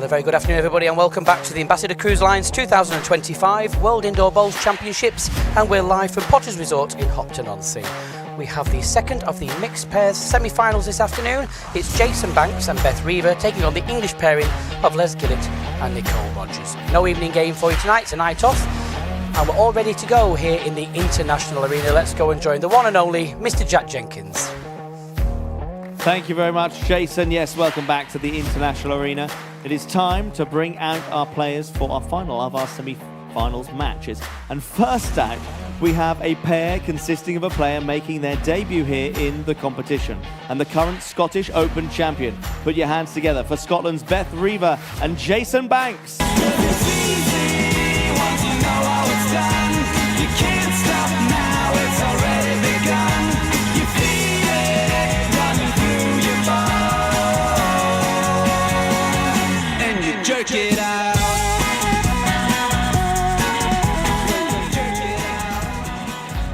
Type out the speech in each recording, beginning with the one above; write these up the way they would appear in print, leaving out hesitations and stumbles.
Another very good afternoon, everybody, and welcome back to the Ambassador Cruise Line's 2025 World Indoor Bowls Championships, and we're live from Potters Resort in Hopton-on-Sea. We have the second of the mixed pairs semi-finals this afternoon. It's Jason Banks and Beth Riva taking on the English pairing of Les Gillett and Nicole Rogers. No evening game for you tonight, it's a night off, and we're all ready to go here in the International Arena. Let's go and join the one and only Mr. Jack Jenkins. Thank you very much, Jason. Yes, welcome back to the International Arena. It is time to bring out our players for our final of our semi-finals matches. And first out, we have a pair consisting of a player making their debut here in the competition and the current Scottish Open champion. Put your hands together for Scotland's Beth Riva and Jason Banks. It out.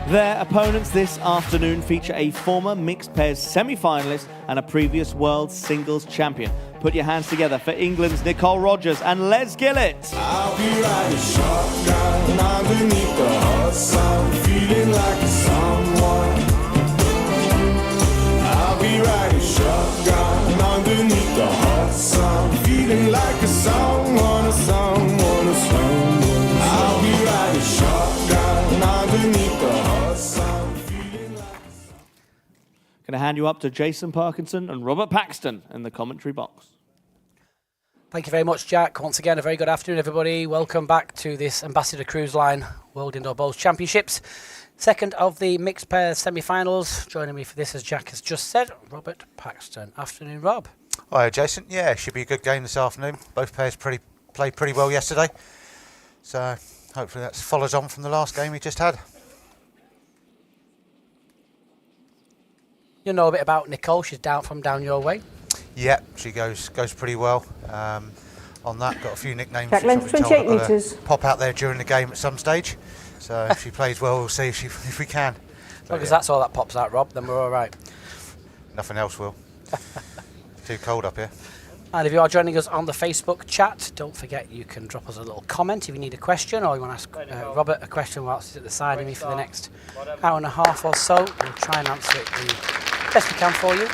Their opponents this afternoon feature a former mixed pairs semi-finalist and a previous world singles champion. Put your hands together for England's Nicole Rogers and Les Gillett. I'll be riding shotgun underneath the hot sun, feeling like a someone. I'll be riding shotgun underneath the hot sun, feeling like a someone, a someone, a someone. I'll be riding shotgun underneath the hot sun, feeling like a someone. Going to hand you up to Jason Parkinson and Robert Paxton in the commentary box. Thank you very much, Jack. Once again, a very good afternoon, everybody. Welcome back to this Ambassador Cruise Line World Indoor Bowls Championships. Second of the mixed pairs semi-finals. Joining me for this, as Jack has just said, Robert Paxton. Afternoon, Rob. Hi, Jason. Yeah, should be a good game this afternoon. Both pairs played pretty well yesterday. So hopefully that follows on from the last game we just had. You know a bit about Nicole. She's down your way. Yeah, she goes pretty well. On that, got a few nicknames. Track length 28 metres. Pop out there during the game at some stage. So if she plays well, we'll see if we can. As long as that's all that pops out, Rob, then we're all right. Nothing else will. Too cold up here. And if you are joining us on the Facebook chat, don't forget you can drop us a little comment if you need a question or you want to ask Robert a question whilst he's at the side of me for the next hour and a half or so. We'll try and answer it the best we can for you.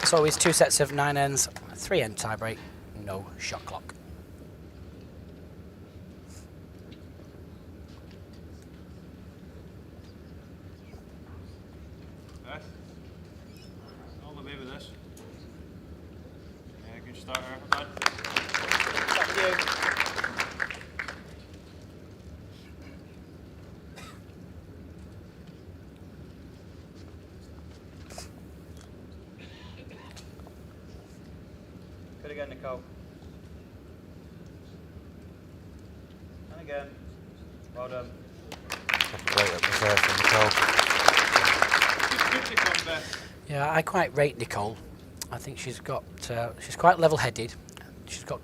As always, 2 sets of 9 ends, 3 end tie break, no shot clock. All the way with this. Yeah, good start there, bud. Thank you. Good again, Nicole. And again. Well done. Great up reserve from Nicole. Good to come, Beth. Yeah, I quite rate Nicole. I think she's quite level-headed. She's got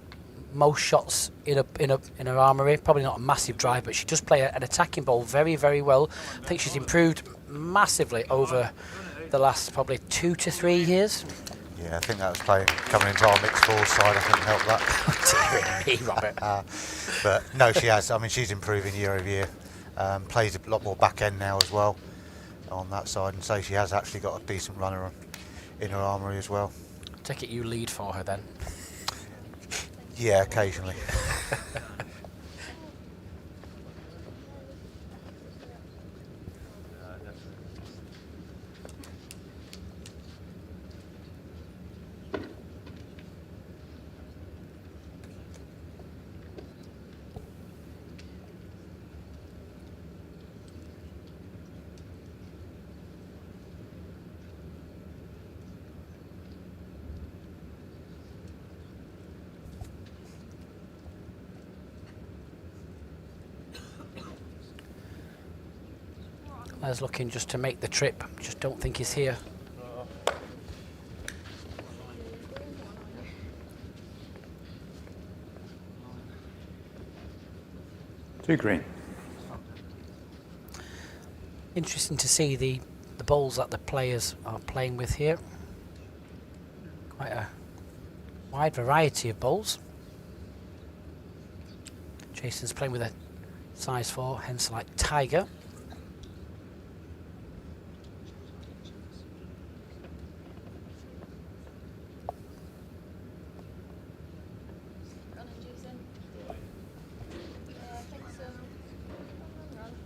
most shots in her armoury. Probably not a massive drive, but she does play an attacking bowl very, very well. I think she's improved massively over the last probably 2 to 3 years. Yeah, I think that was coming into our mixed ball side. I think helped that. Dear me, Robert. But no, she has. I mean, she's improving year over year. Plays a lot more back end now as well on that side, and so she has actually got a decent runner in her armoury as well. Take it you lead for her then. Yeah, occasionally. Les looking just to make the trip. Just don't think he's here. Too green. Interesting to see the bowls that the players are playing with here. Quite a wide variety of bowls. Jason's playing with a size 4, hence like Tiger.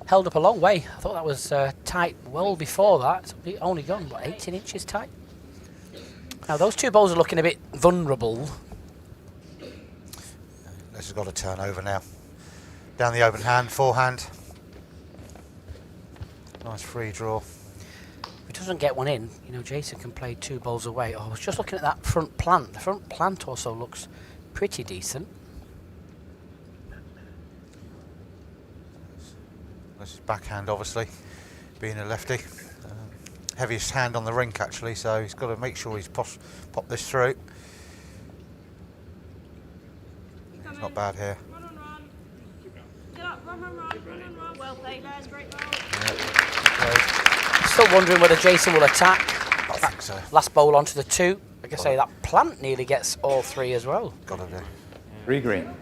Held up a long way. I thought that was tight well before that. It's only gone, what, 18 inches tight? Now those two bowls are looking a bit vulnerable. This has got to turn over now. Down the open hand, forehand. Nice free draw. If he doesn't get one in, you know, Jason can play 2 bowls away. Oh, I was just looking at that front plant. The front plant also looks pretty decent. This is backhand, obviously, being a lefty. Heaviest hand on the rink, actually, so he's got to make sure he's popped this through. It's not bad here. Run on run. Get up, run, run, run, run, run, run. Well played, lads, great ball. Still wondering whether Jason will attack. I think so. Last bowl onto the 2. Like I say, that plant nearly gets all 3 as well. Got to do. 3 green.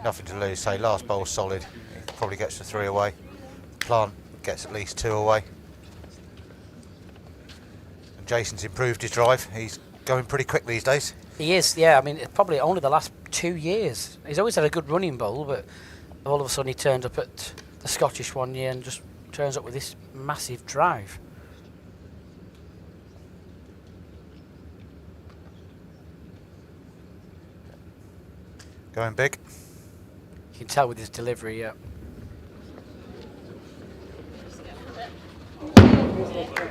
Nothing to lose. Say last bowl's solid. He probably gets the 3 away. Plant gets at least 2 away. And Jason's improved his drive. He's going pretty quick these days. He is, yeah. I mean, it's probably only the last 2 years. He's always had a good running bowl, but all of a sudden he turned up at the Scottish one year and just turns up with this massive drive. Going big. You can tell with his delivery, yeah.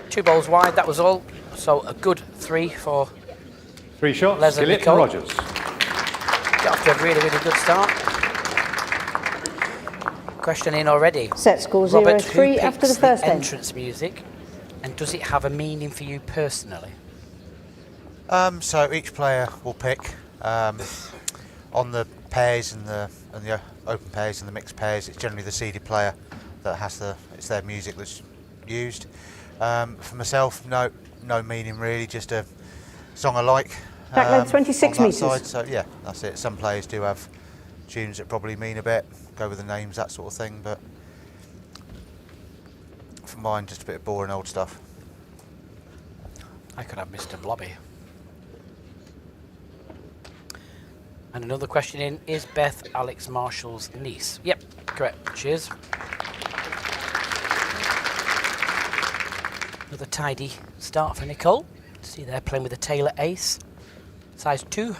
2 bowls wide, that was all. So a good 3 for 3 shots, Les and Gillett and Nicole. Rogers. Get off to a really, really good start. Question in already. Set score Robert, 0-3 who after the picks first end. entrance music, and does it have a meaning for you personally? So each player will pick on the pairs and the open pairs and the mixed pairs. It's generally the seeded player that has it's their music that's used. For myself, no meaning really, just a song I like. Back length 26 on that metres. side, so yeah, that's it. Some players do have tunes that probably mean a bit, go with the names, that sort of thing, but for mine, just a bit of boring old stuff. I could have Mr. Blobby. And another question in, is Beth Alex Marshall's niece? Yep, correct, she is. Another tidy start for Nicole. See there, playing with a Taylor Ace, size 2.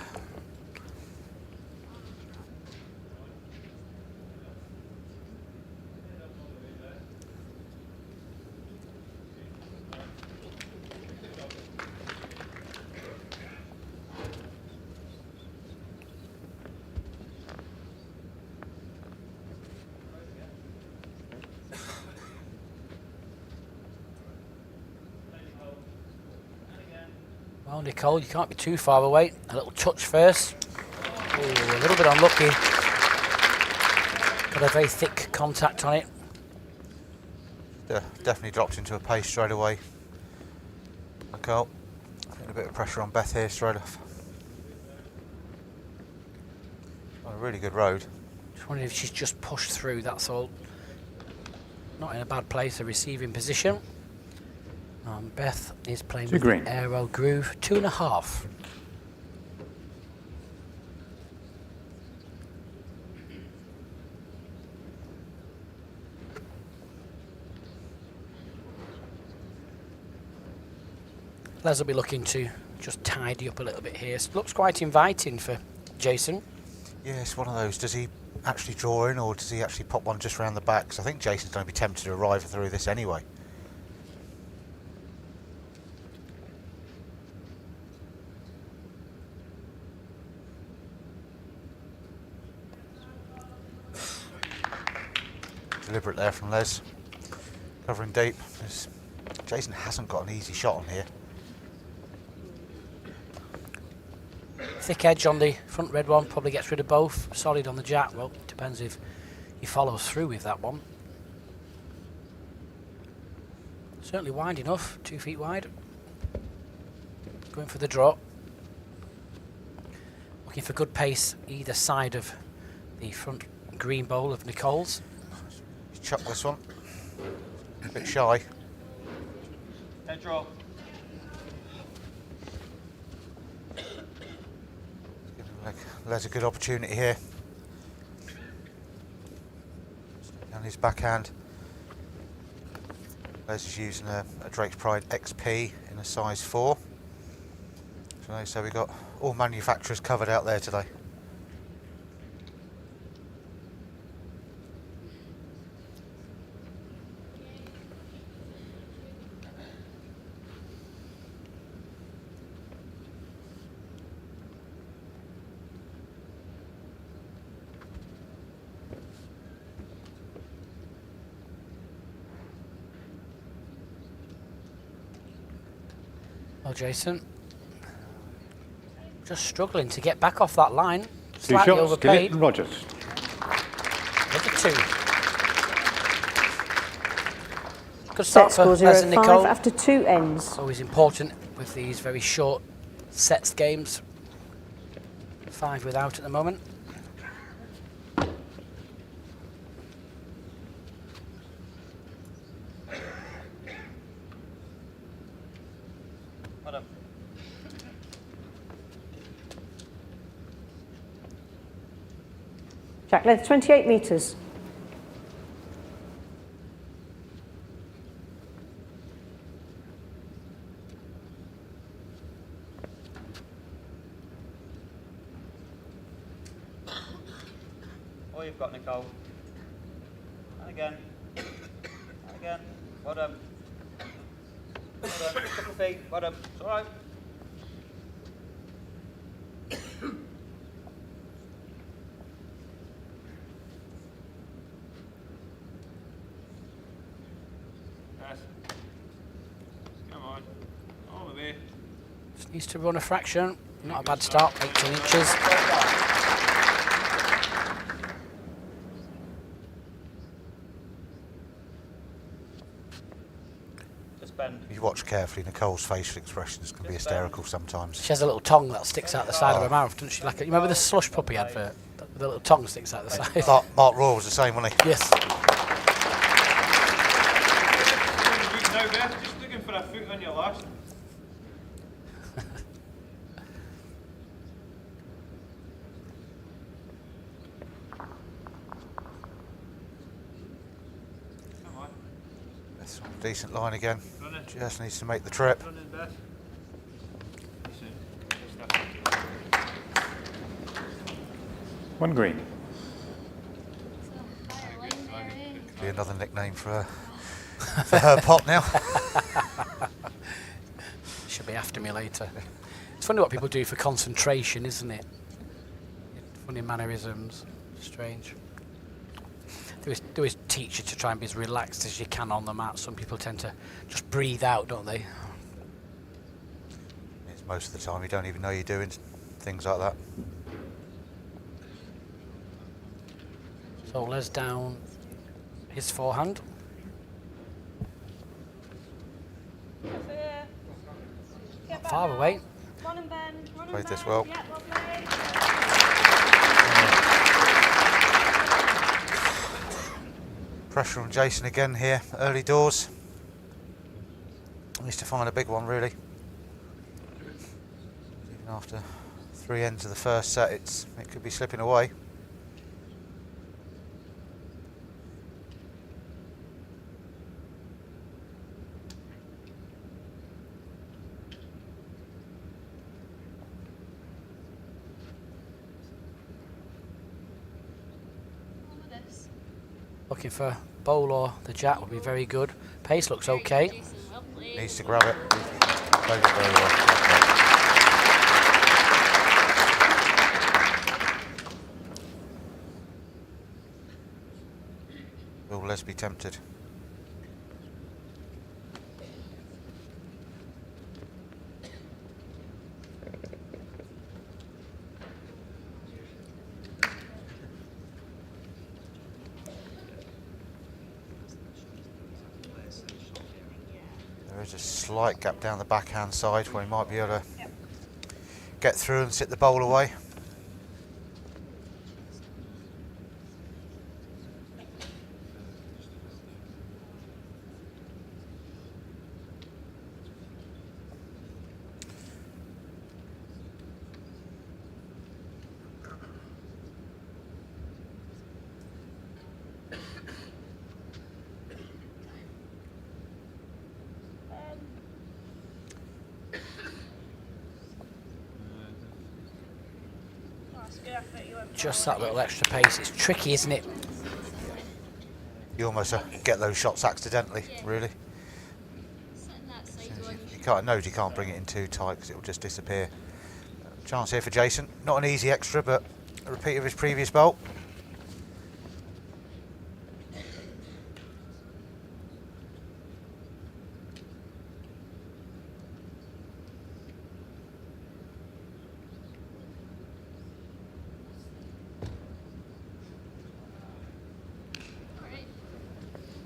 Well, Nicole, you can't be too far away. A little touch first. Ooh, a little bit unlucky. Got a very thick contact on it. Definitely dropped into a pace straight away. Nicole, I think a bit of pressure on Beth here straight off. Oh, a really good road. Just wondering if she's just pushed through, that's all. Not in a bad place, a receiving position. Beth is playing with green. Aero Groove, 2.5. Les will be looking to just tidy up a little bit here. Looks quite inviting for Jason. Yeah, it's one of those. Does he actually draw in, or does he actually pop one just around the back? 'Cause I think Jason's going to be tempted to arrive through this anyway. Deliberate there from Les. Covering deep. Jason hasn't got an easy shot on here. Thick edge on the front red one, probably gets rid of both. Solid on the jack, well, depends if he follows through with that one. Certainly wide enough, 2 feet wide. Going for the draw. Looking for good pace either side of the front green bowl of Nicole's. Chuck this one. A bit shy. Head draw. Les a good opportunity here. And his backhand. Les is using a Drake's Pride XP in a size 4. So we've got all manufacturers covered out there today. Well, Jason, just struggling to get back off that line. 2 Slightly shots, overplayed. Gillett and Rogers. Look at 2. Good start for Les and 0-5 Nicole. after 2 ends. Always important with these very short sets games. 5 without at the moment. Well done. Jack length 28 metres. All you've got, Nicole. And again. And again. Well done. Well done. Couple of feet. Well done. It's all right. Yes. Come on. All the way. Just needs to run a fraction. Not a bad start, 18 inches. Just bend. You watch carefully, Nicole's facial expressions can be hysterical sometimes. She has a little tongue that sticks out the side of her mouth, doesn't she? Like you remember the slush puppy advert? The little tongue sticks out the side. Mark Raw was the same, wasn't he? Yes. Now, Beth, just looking for a foot on your last. Come on. That's a decent line again. Run it. Just needs to make the trip. Run in, Beth. Listen. Just that. 1 green. Be another nickname for her pot now. She'll be after me later. It's funny what people do for concentration, isn't it? Funny mannerisms. Strange. They always teach you to try and be as relaxed as you can on the mat. Some people tend to just breathe out, don't they? It's most of the time you don't even know you're doing things like that. So Les down his forehand. Get there. Get back Far now. away. Run and bend. Run and Played this bend. well. Yeah, lovely. Pressure on Jason again here, early doors. Needs to find a big one really. Even after 3 ends of the first set, it could be slipping away. Looking for bowl or the jack would be very good. Pace looks okay. Needs to grab it. Played it very well. Will Les be tempted? There is a slight gap down the backhand side where he might be able to get through and sit the bowl away. Yeah, but you won't just follow that little extra pace. It's tricky, isn't it? You almost get those shots accidentally, really. You can't knows you can't bring it in too tight because it will just disappear. Chance here for Jason. Not an easy extra, but a repeat of his previous bolt.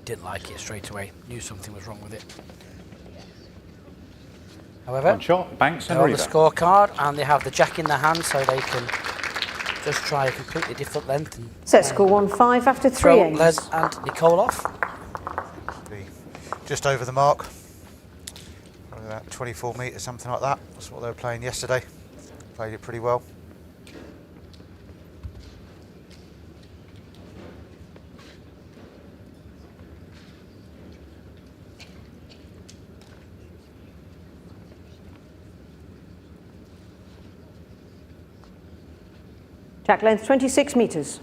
Didn't like it straight away. Knew something was wrong with it. However, One shot, Banks and they're on the Riva. scorecard and they have the jack in their hand, so they can just try a completely different length and Set score 1-5 after 3 throw ends. Les and Nicole off. Be just over the mark. Probably about 24 metres, something like that. That's what they were playing yesterday. Played it pretty well. Jack length 26 metres.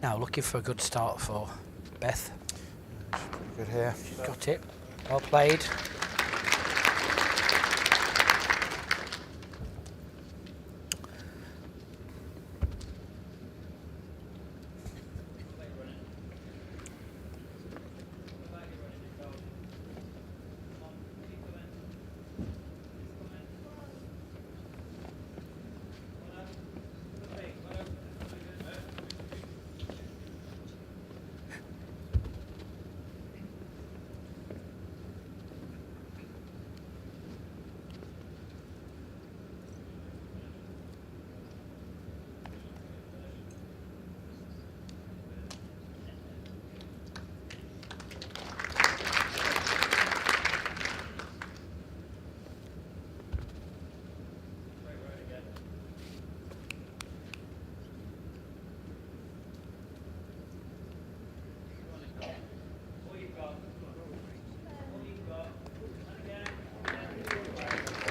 Now looking for a good start for Beth. Good here. Got it. Well played.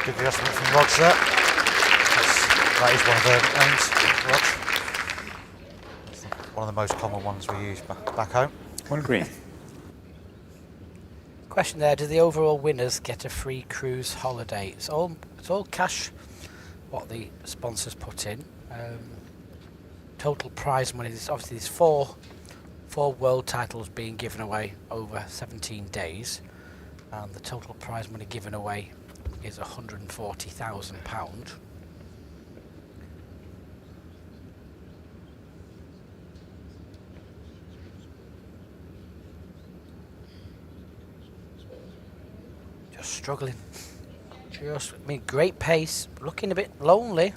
Good adjustment from Rods there. That is one of the names, Rods. One of the most common ones we use back home. One green. Question there, do the overall winners get a free cruise holiday? It's all cash, what the sponsors put in. Total prize money, obviously there's four world titles being given away over 17 days, and the total prize money given away is £140,000. Just struggling. I mean, great pace, looking a bit lonely.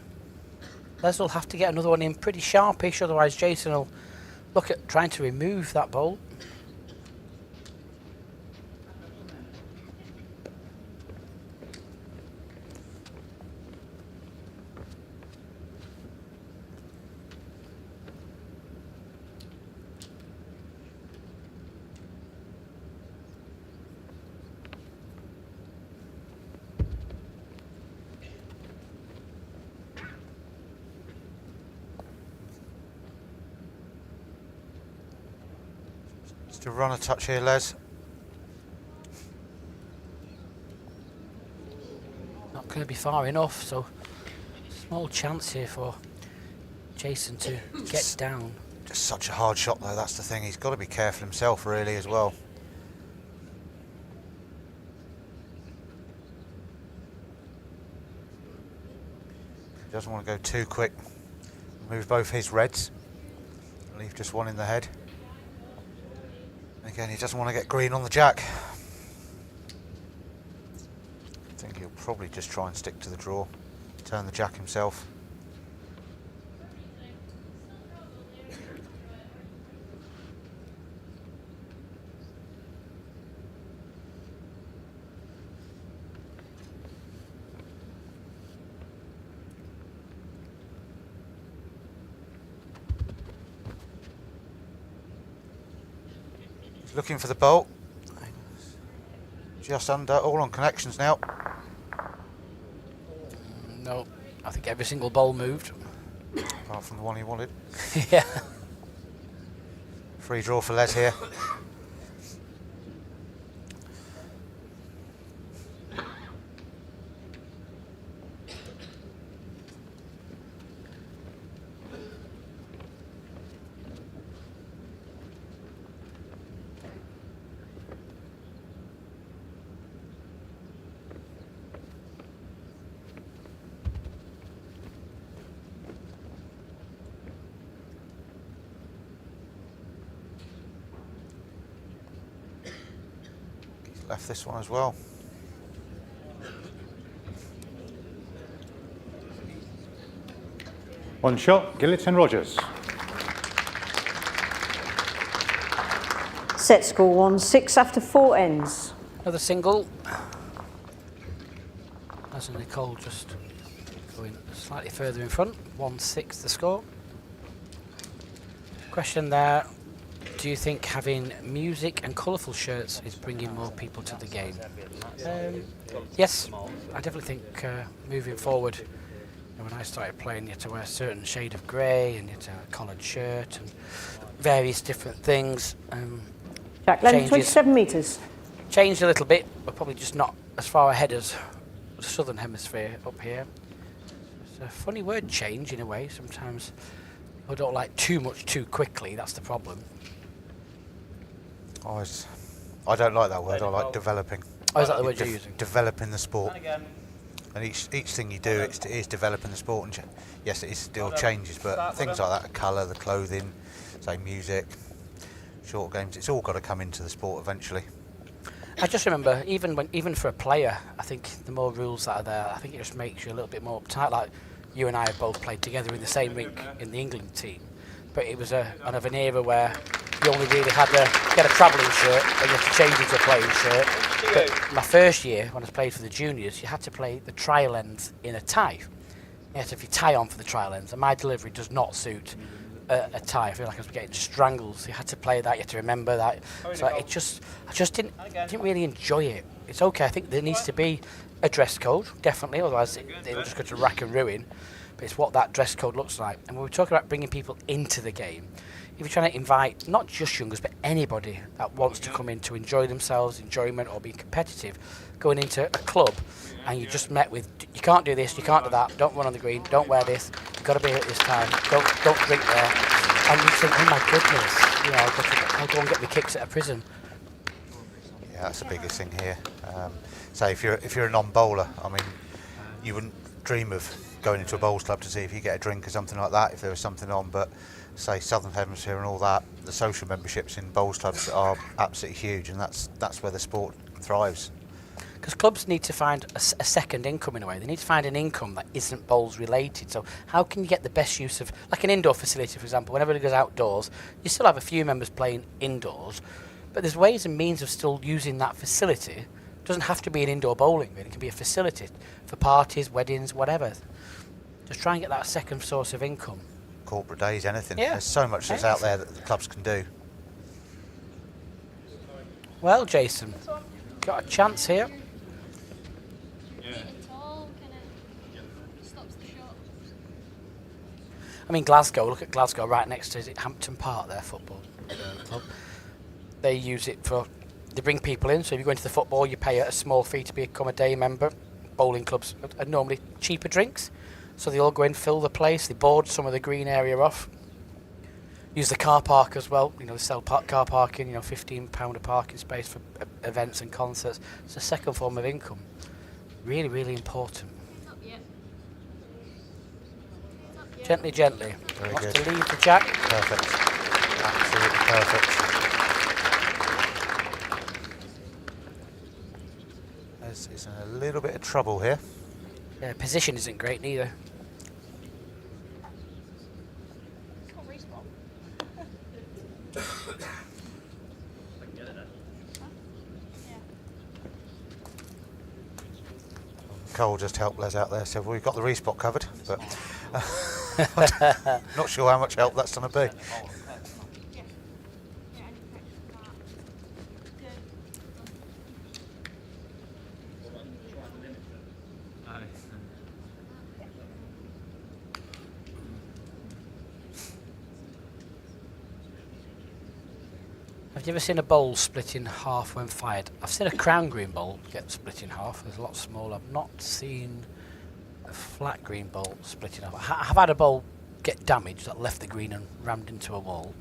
Les will have to get another one in pretty sharpish, otherwise Jason will look at trying to remove that bolt. Still run a touch here, Les. Not going to be far enough, so small chance here for Jason to get down. Just such a hard shot though, that's the thing. He's got to be careful himself really as well. He doesn't want to go too quick. Move both his reds. Leave just one in the head. Again, he doesn't want to get green on the jack. I think he'll probably just try and stick to the draw. Turn the jack himself. Looking for the bolt. Just under, all on connections now. No, I think every single bowl moved. Apart from the one he wanted. Yeah. Free draw for Les here. Left this one as well. One shot, Gillett and Rogers. Set score 1-6 after 4 ends. Another single. As Nicole just going slightly further in front. 1-6 the score. Question there. Do you think having music and colourful shirts is bringing more people to the game? Yes, I definitely think moving forward, when I started playing, you had to wear a certain shade of grey and you had to have a collared shirt and various different things. Jack length Changes. 27 metres. Changed a little bit, but probably just not as far ahead as the southern hemisphere up here. It's a funny word, change, in a way. Sometimes people don't like too much too quickly, that's the problem. I don't like that word, I like developing. Oh, is that the word you're using? Developing the sport. And again. And each thing you do is developing the sport. And yes, it still changes, but things like that, the colour, the clothing, say music, short games, it's all got to come into the sport eventually. I just remember, even for a player, I think the more rules that are there, I think it just makes you a little bit more uptight. Like you and I have both played together in the same rink in the England team, but it was kind of an era where you only really had to get a travelling shirt and you had to change into a playing shirt. But my first year, when I played for the juniors, you had to play the trial ends in a tie. You had to have your tie on for the trial ends, and my delivery does not suit a tie. I feel like I was getting strangled. So you had to play that, you had to remember that. So I just didn't really enjoy it. It's okay, I think there needs to be a dress code, definitely, otherwise it will just go to rack and ruin. But it's what that dress code looks like. And when we're talking about bringing people into the game, if you're trying to invite not just youngers but anybody that wants to come in to enjoy themselves, enjoyment or be competitive, going into a club and you just met with, you can't do this, you can't do that, don't run on the green, don't wear this, you've got to be here at this time, don't drink there, and you think, oh my goodness, you know, I'll go and get my kicks at a prison. Yeah, that's the biggest thing here. Say if you're a non-bowler, I mean, you wouldn't dream of going into a bowls club to see if you get a drink or something like that if there was something on, but say Southern Hemisphere and all that, the social memberships in bowls clubs are absolutely huge, and that's where the sport thrives. Because clubs need to find a second income in a way. They need to find an income that isn't bowls related. So how can you get the best use of, like an indoor facility, for example, whenever it goes outdoors, you still have a few members playing indoors, but there's ways and means of still using that facility. It doesn't have to be an indoor bowling green. It can be a facility for parties, weddings, whatever. Just try and get that second source of income. Corporate days, anything. Yeah. There's so much that's out there that the clubs can do. Well, Jason, got a chance here. I mean, Glasgow, look at Glasgow right next to, is it Hampton Park, their football club. They use it for, they bring people in, so if you go into the football, you pay a small fee to become a day member. Bowling clubs are normally cheaper drinks, so they all go in, fill the place, they board some of the green area off. Use the car park as well, you know, they sell car parking, you know, £15 a parking space for events and concerts. It's a second form of income. Really, really important. Gently, gently. Very Wants good. to leave the jack. Perfect. Absolutely perfect. It's in a little bit of trouble here. Yeah, position isn't great neither. Cole just helped Les out there, so we've got the respot covered, but not sure how much help that's going to be. Have you ever seen a bowl split in half when fired? I've seen a crown green bowl get split in half. It's a lot smaller. I've not seen a flat green bowl split in half. I've had a bowl get damaged that left the green and rammed into a wall.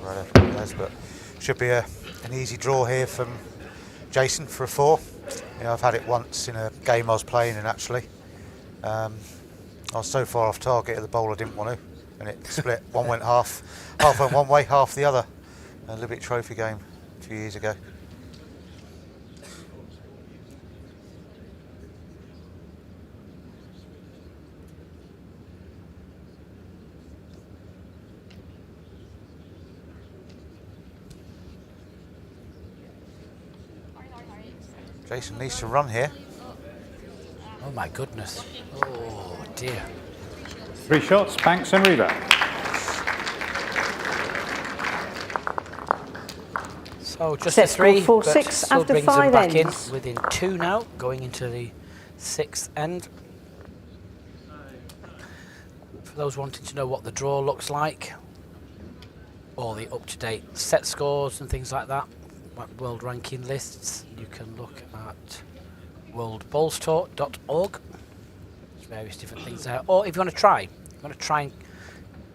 Right, but should be an easy draw here from Jason for a 4. You know, I've had it once in a game I was playing in actually. I was so far off target at the bowl I didn't want to, and it split. One went half went one way, half the other. A Libbit Trophy game a few years ago. Jason needs to run here. Oh my goodness. Oh dear. 3 shots, Banks and Riva. So just Set a 3, score but 4-6 still after brings 5 them back ends. in within 2 now, going into the 6th end. For those wanting to know what the draw looks like, or the up-to-date set scores and things like that, like world ranking lists, you can look at worldbowlstour.org. There's various different things there. Or if you want to try and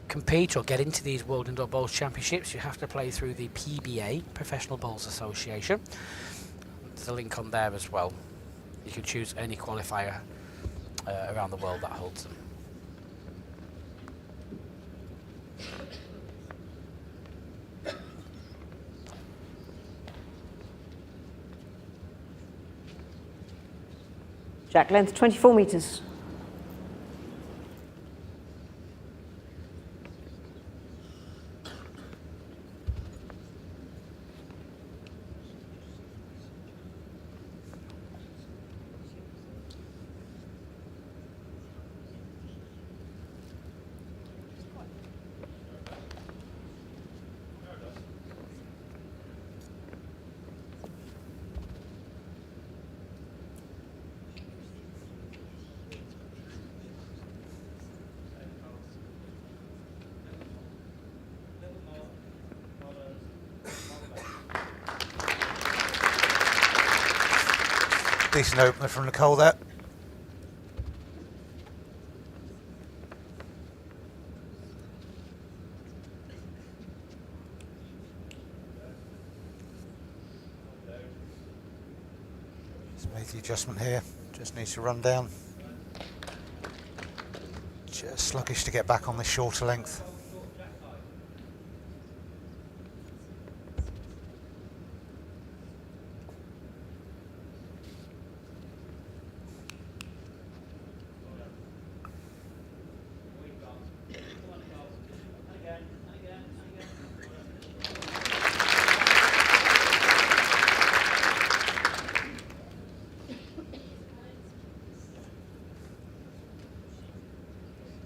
compete or get into these World Indoor Bowls Championships, you have to play through the PBA, Professional Bowls Association. There's a link on there as well. You can choose any qualifier around the world that holds them. Jack length 24 metres. Decent opener from Nicole there. Just made the adjustment here. Just needs to run down. Just sluggish to get back on the shorter length.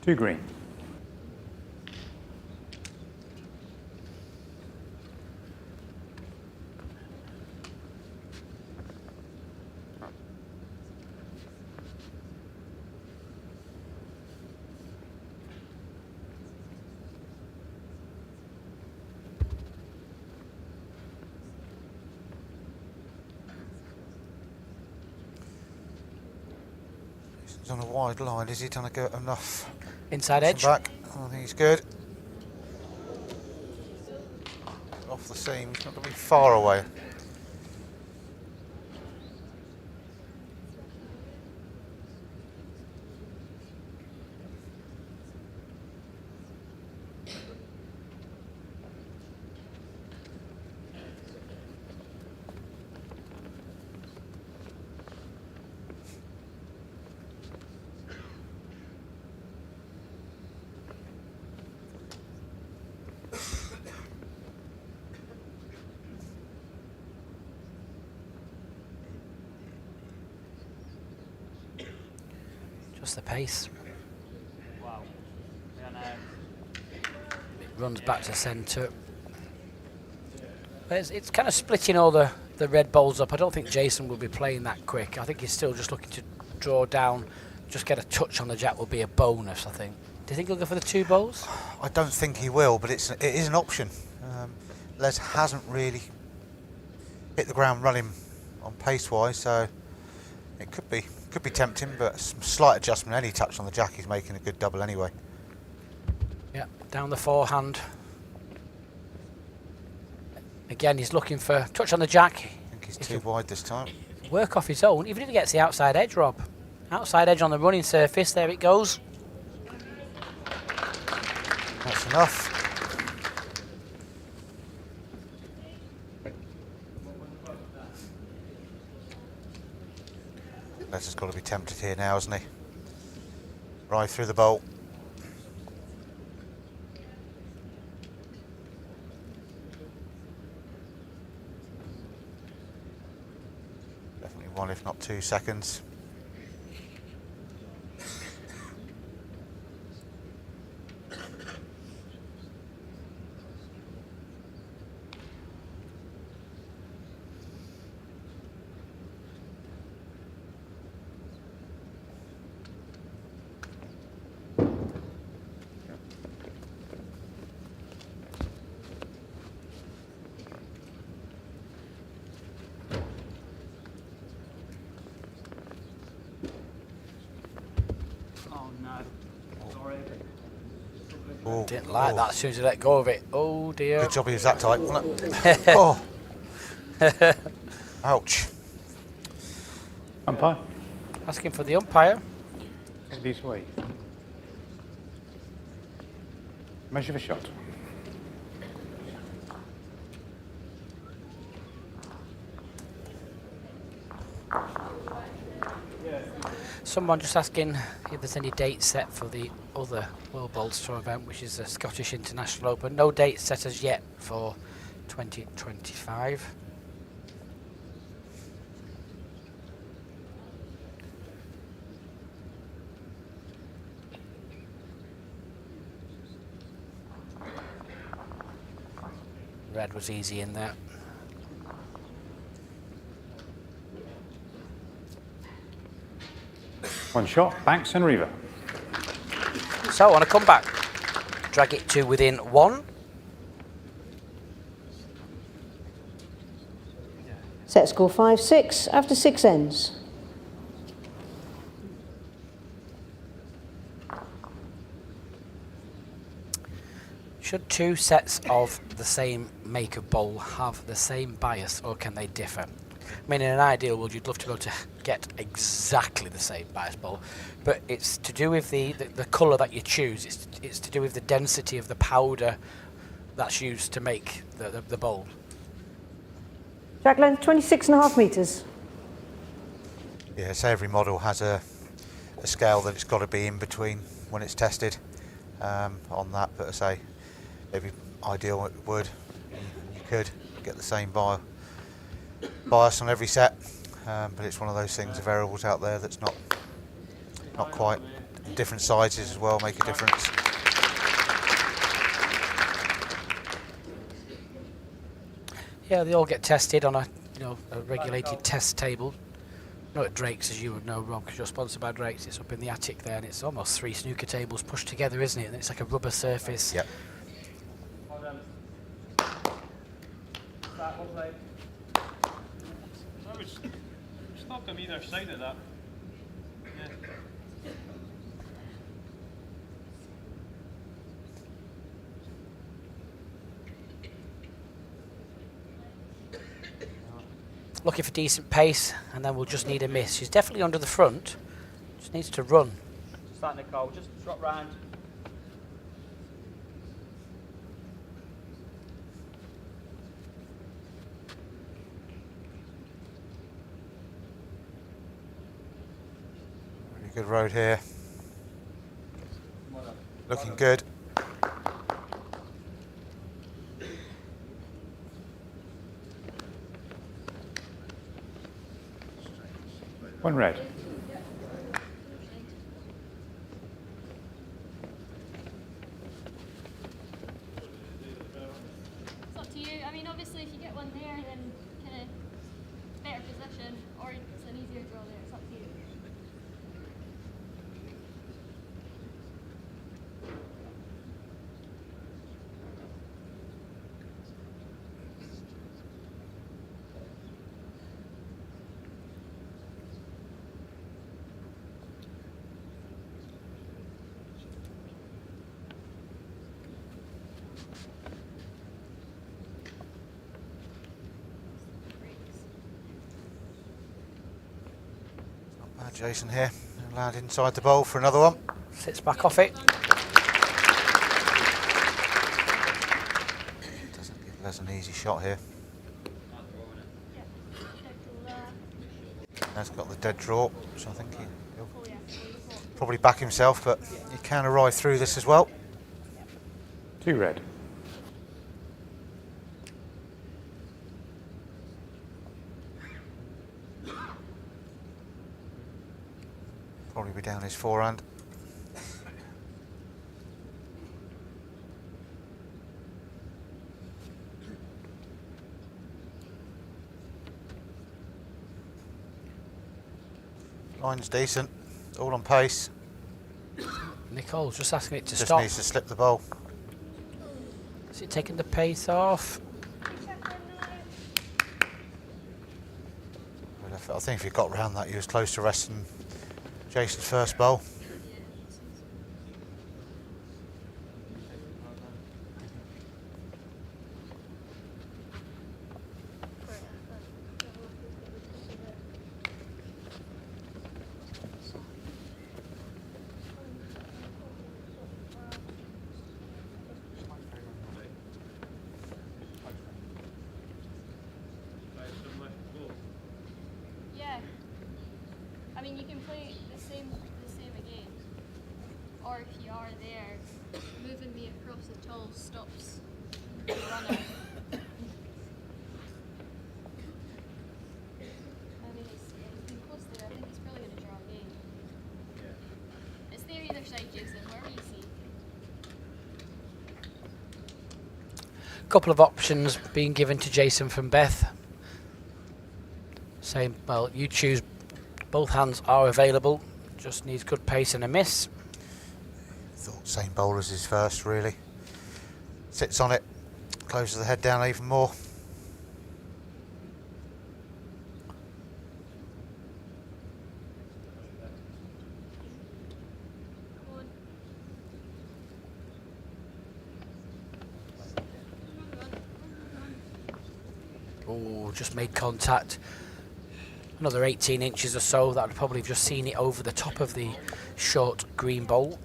Two green. He's on a wide line. Is he going to get enough? Inside edge. Back. I think he's good. Off the seam. He's not going to be far away. Just the pace. Wow. Yeah, no. It runs back to centre. It's kind of splitting all the red bowls up. I don't think Jason will be playing that quick. I think he's still just looking to draw down just get a touch on the jack will be a bonus, I think. Do you think he'll go for the 2 bowls? I don't think he will, but it is an option. Les hasn't really hit the ground running on pace-wise, so it could be tempting, but some slight adjustment. Any touch on the jack, he's making a good double anyway. Yeah, down the forehand. Again, he's looking for touch on the jack. I think he's too wide this time. Work off his own, even if he gets the outside edge, Rob. Outside edge on the running surface, there it goes. That's enough. Les has got to be tempted here now, hasn't he? Right through the bowl. Definitely 1, if not 2 seconds. Oh no. Sorry. Oh, Didn't like that as soon as he let go of it. Oh dear. Good job he was that tight, wasn't it? Oh. Ouch. Umpire. Asking for the umpire. Take these away. Measure the shot. Someone just asking if there's any date set for the other World Bowls Tour event, which is the Scottish International Open. No date set as yet for 2025. Red was easy in there. One shot, Banks and Riva. So on a comeback, drag it to within 1. Set score 5-6 after 6 ends. Should 2 sets of the same make of bowl have the same bias, or can they differ? I mean, in an ideal world, you'd love to be able to get exactly the same bias bowl, but it's to do with the colour that you choose. It's to do with the density of the powder that's used to make the bowl. Jack length 26.5 metres. Yeah, so every model has a scale that it's got to be in between when it's tested on that, but I say every ideal it would, you could get the same bias on every set, but it's one of those things, the variables out there that's not quite. Different sizes as well make a difference. Yeah, they all get tested on a regulated test table. Not at Drake's, as you would know, Rob, because you're sponsored by Drake's. It's up in the attic there, and it's almost 3 snooker tables pushed together, isn't it? And it's like a rubber surface. Yep. Stop them either side of that. Looking for decent pace, and then we'll just need a miss. She's definitely under the front. Just needs to run. Just that, Nicole. Just drop round. Really good road here. Looking good. One red. It's up to you. I mean, obviously, if you get one there, then kind of better position, or it's an easier draw there. It's up to you. Jason here, allowed inside the bowl for another one. Sits back off it. Doesn't give Les an easy shot here. Has got the dead draw, so I think he'll probably back himself, but he can arrive through this as well. 2 red. Probably be down his forehand. Line's decent, all on pace. Nicole's just asking it to Just stop. needs to slip the bowl. Is it taking the pace off? I think if he got round that, he was close to resting Jason's first bowl. Yeah. I mean, you can play the same again. Or if you are there, moving me across the tall stops the runner. I mean, it's been close there. I think he's probably going to draw again. It's there either side, Jason. Wherever you see. Couple of options being given to Jason from Beth. Saying, well, you choose, both hands are available, just needs good pace and a miss. Thought same bowl as his first, really. Sits on it, closes the head down even more. Oh, just made contact. Another 18 inches or so, that would probably have just seen it over the top of the short green bowl.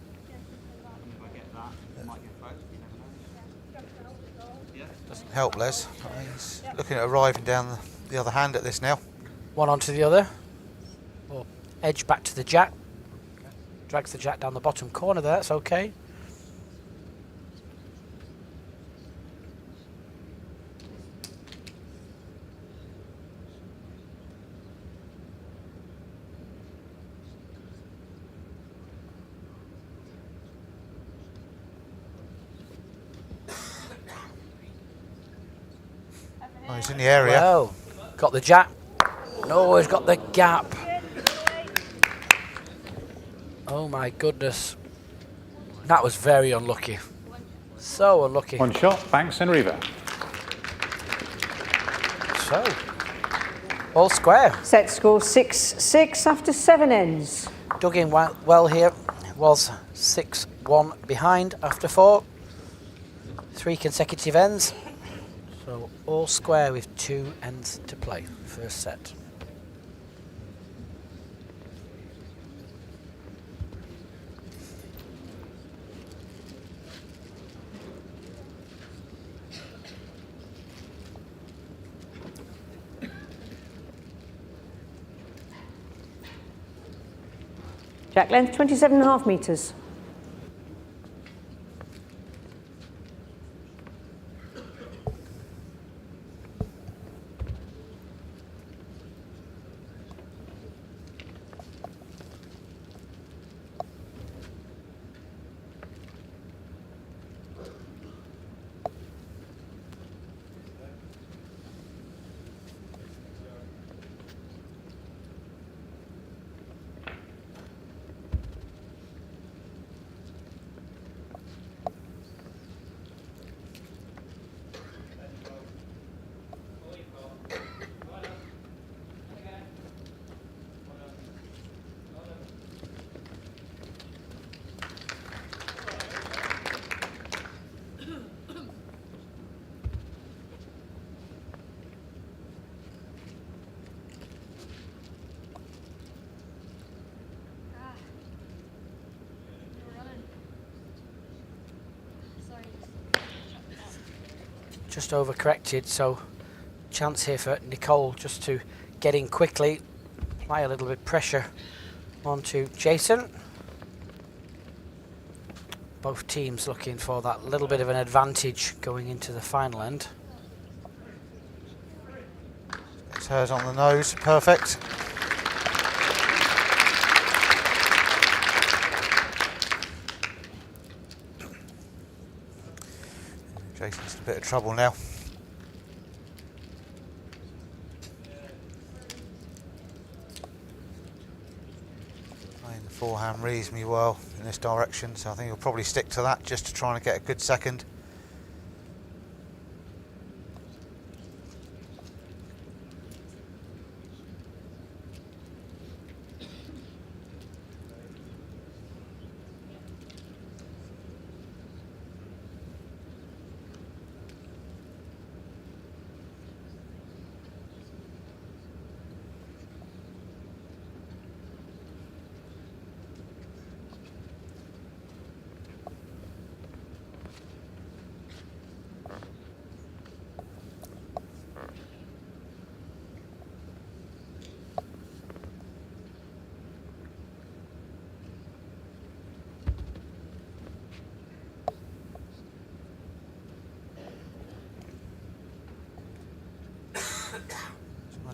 Doesn't help Les. He's looking at arriving down the other hand at this now. One onto the other. Or edge back to the jack. Drags the jack down the bottom corner there, that's okay. Oh, he's in the area. Well, got the jack. No, he's got the gap. Oh my goodness. That was very unlucky. So unlucky. 1 shot, Banks and Riva. So, all square. Set score 6-6 after 7 ends. Dug in well here. Was 6-1 behind after 4. 3 consecutive ends. So all square with 2 ends to play. First set. Jack length 27.5 metres. just overcorrected, so chance here for Nicole just to get in quickly, apply a little bit of pressure onto Jason. Both teams looking for that little bit of an advantage going into the final end. It's hers on the nose, perfect. Jason's in a bit of trouble now. Playing the forehand reasonably well in this direction, so I think he'll probably stick to that just to try and get a good second.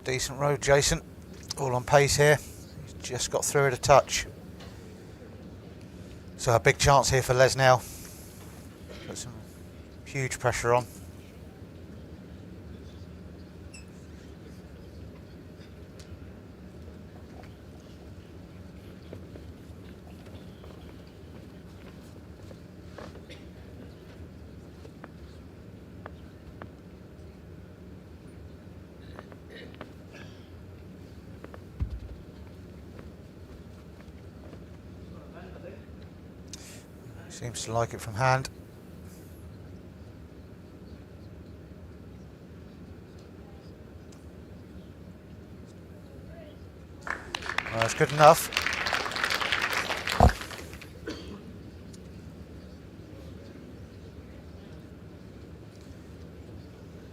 Decent road, Jason. All on pace here. He's just got through it a touch. So a big chance here for Les now. Put some huge pressure on. Seems to like it from hand. Well, that's good enough.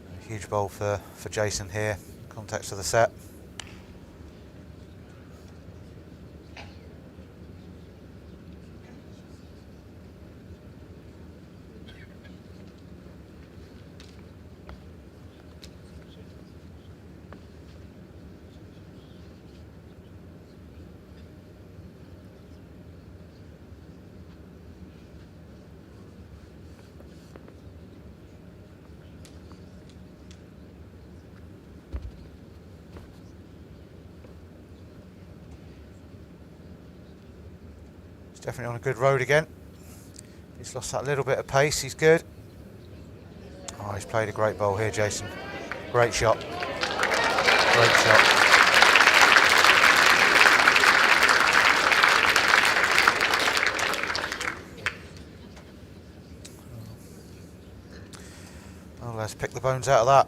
A huge bowl for Jason here, context of the set. Definitely on a good road again. He's lost that little bit of pace, he's good. Oh, he's played a great bowl here, Jason. Great shot. Great shot. Well, let's pick the bones out of that.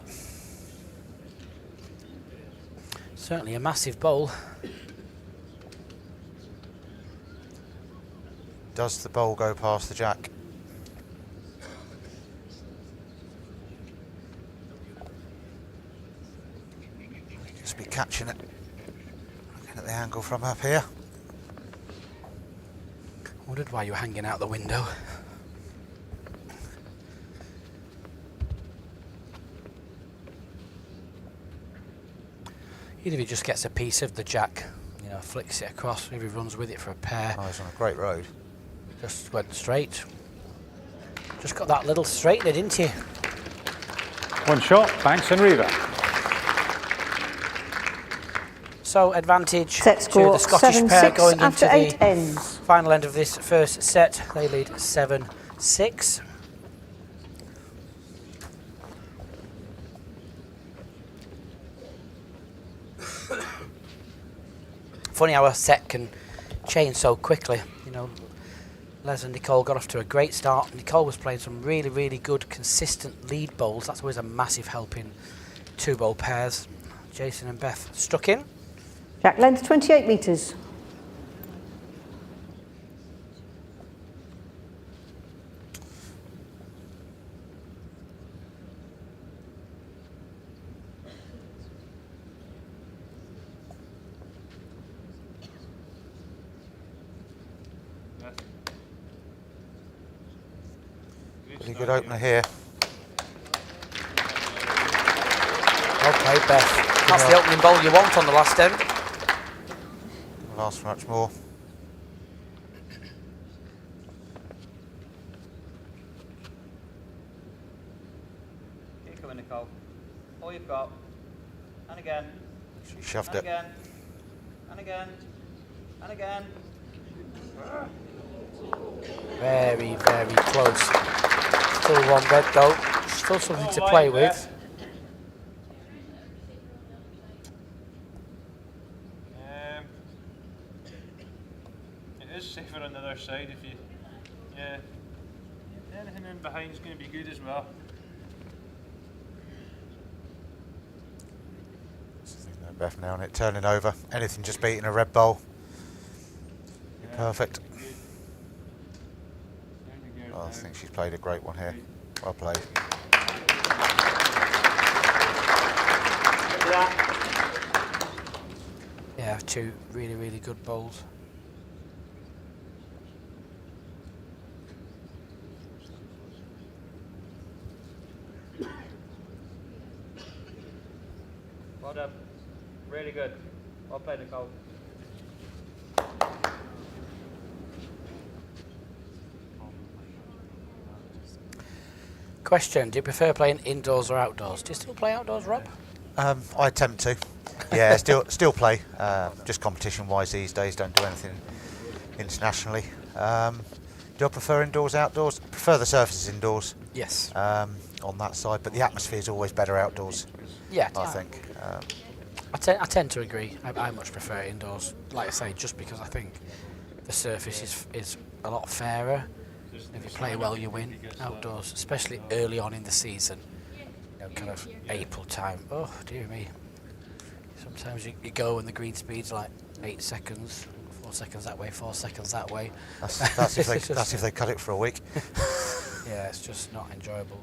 Certainly a massive bowl. Does the bowl go past the jack? Just be catching it. Looking at the angle from up here. Wondered why you were hanging out the window. Even if he just gets a piece of the jack, you know, flicks it across, maybe runs with it for a pair. Oh, he's on a great road. Just went straight. Just got that little straightener, didn't you? One shot, Banks and Riva. So advantage Set to score the Scottish pair 7-6 going after into 8 the ends. final end of this first set. They lead 7-6. Funny how a set can change so quickly. You know, Les and Nicole got off to a great start. Nicole was playing some really, really good, consistent lead bowls. That's always a massive help in two bowl pairs. Jason and Beth struck in. Jack length 28 metres. Pretty good opener here. Okay, Beth. That's the opening bowl you want on the last end. Won't last for much more. Keep coming, Nicole. All you've got. And again. She shoved And it. again. And again. And again. Very, very close. Still one red though. Still something to play with. It is safer on the other side if you, yeah. Anything in behind is going to be good as well. No Beth now on it, turning over. Anything just beating a red bowl. Yeah. Perfect. Good. There we go. Oh, I think she's played a great one here. Well played. Yeah, two really, really good bowls. Well done. Really good. Well played, Nicole. Question, do you prefer playing indoors or outdoors? Do you still play outdoors, Rob? I attempt to. Yeah, still play. Just competition-wise these days, don't do anything internationally. Do I prefer indoors, outdoors? I prefer the surfaces indoors. Yes. On that side, but the atmosphere is always better outdoors. Yeah, I think. I tend to agree. I much prefer indoors, like I say, just because I think the surface is a lot fairer. If you play well, you win. Outdoors, especially early on in the season, you know, kind of April time. Oh dear me! Sometimes you go and the green speed's like 8 seconds, 4 seconds that way, 4 seconds that way. That's if they cut it for a week. Yeah, it's just not enjoyable.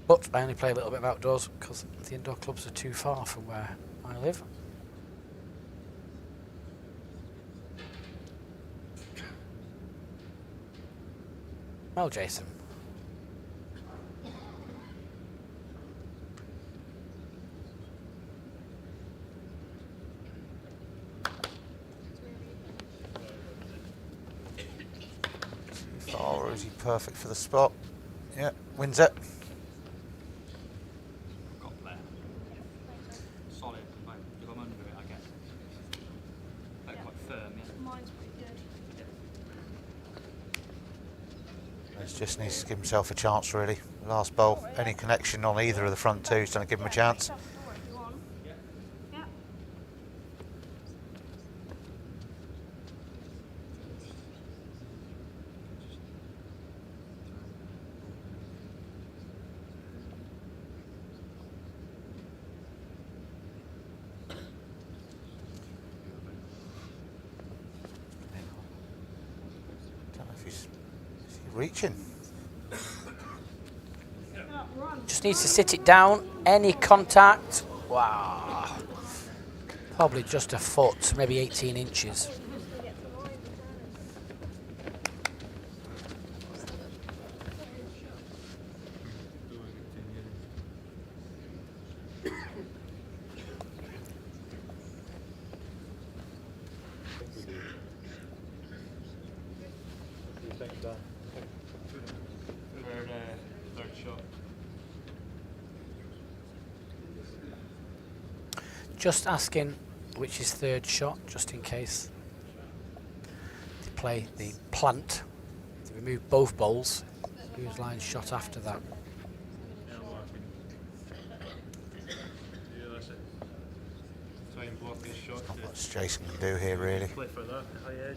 But I only play a little bit of outdoors because the indoor clubs are too far from where I live. Well, Jason. Too far, or is he perfect for the spot? Yeah, wins it. Got player. Solid. If I'm under it, I get. Like quite firm, yeah. Mine's pretty good. He just needs to give himself a chance, really. Last bowl, any connection on either of the front two is going to give him a chance. Shut the door if you want. Yeah. Don't know if is he reaching? Just needs to sit it down. Any contact. Wow. Probably just a foot, maybe 18 inches. Third shot. Just asking which is third shot, just in case they play the plant. To remove both bowls, whose line shot after that? Yeah, that's it. Try and block his shot. Not much Jason can do here, really. Play for that, high edge.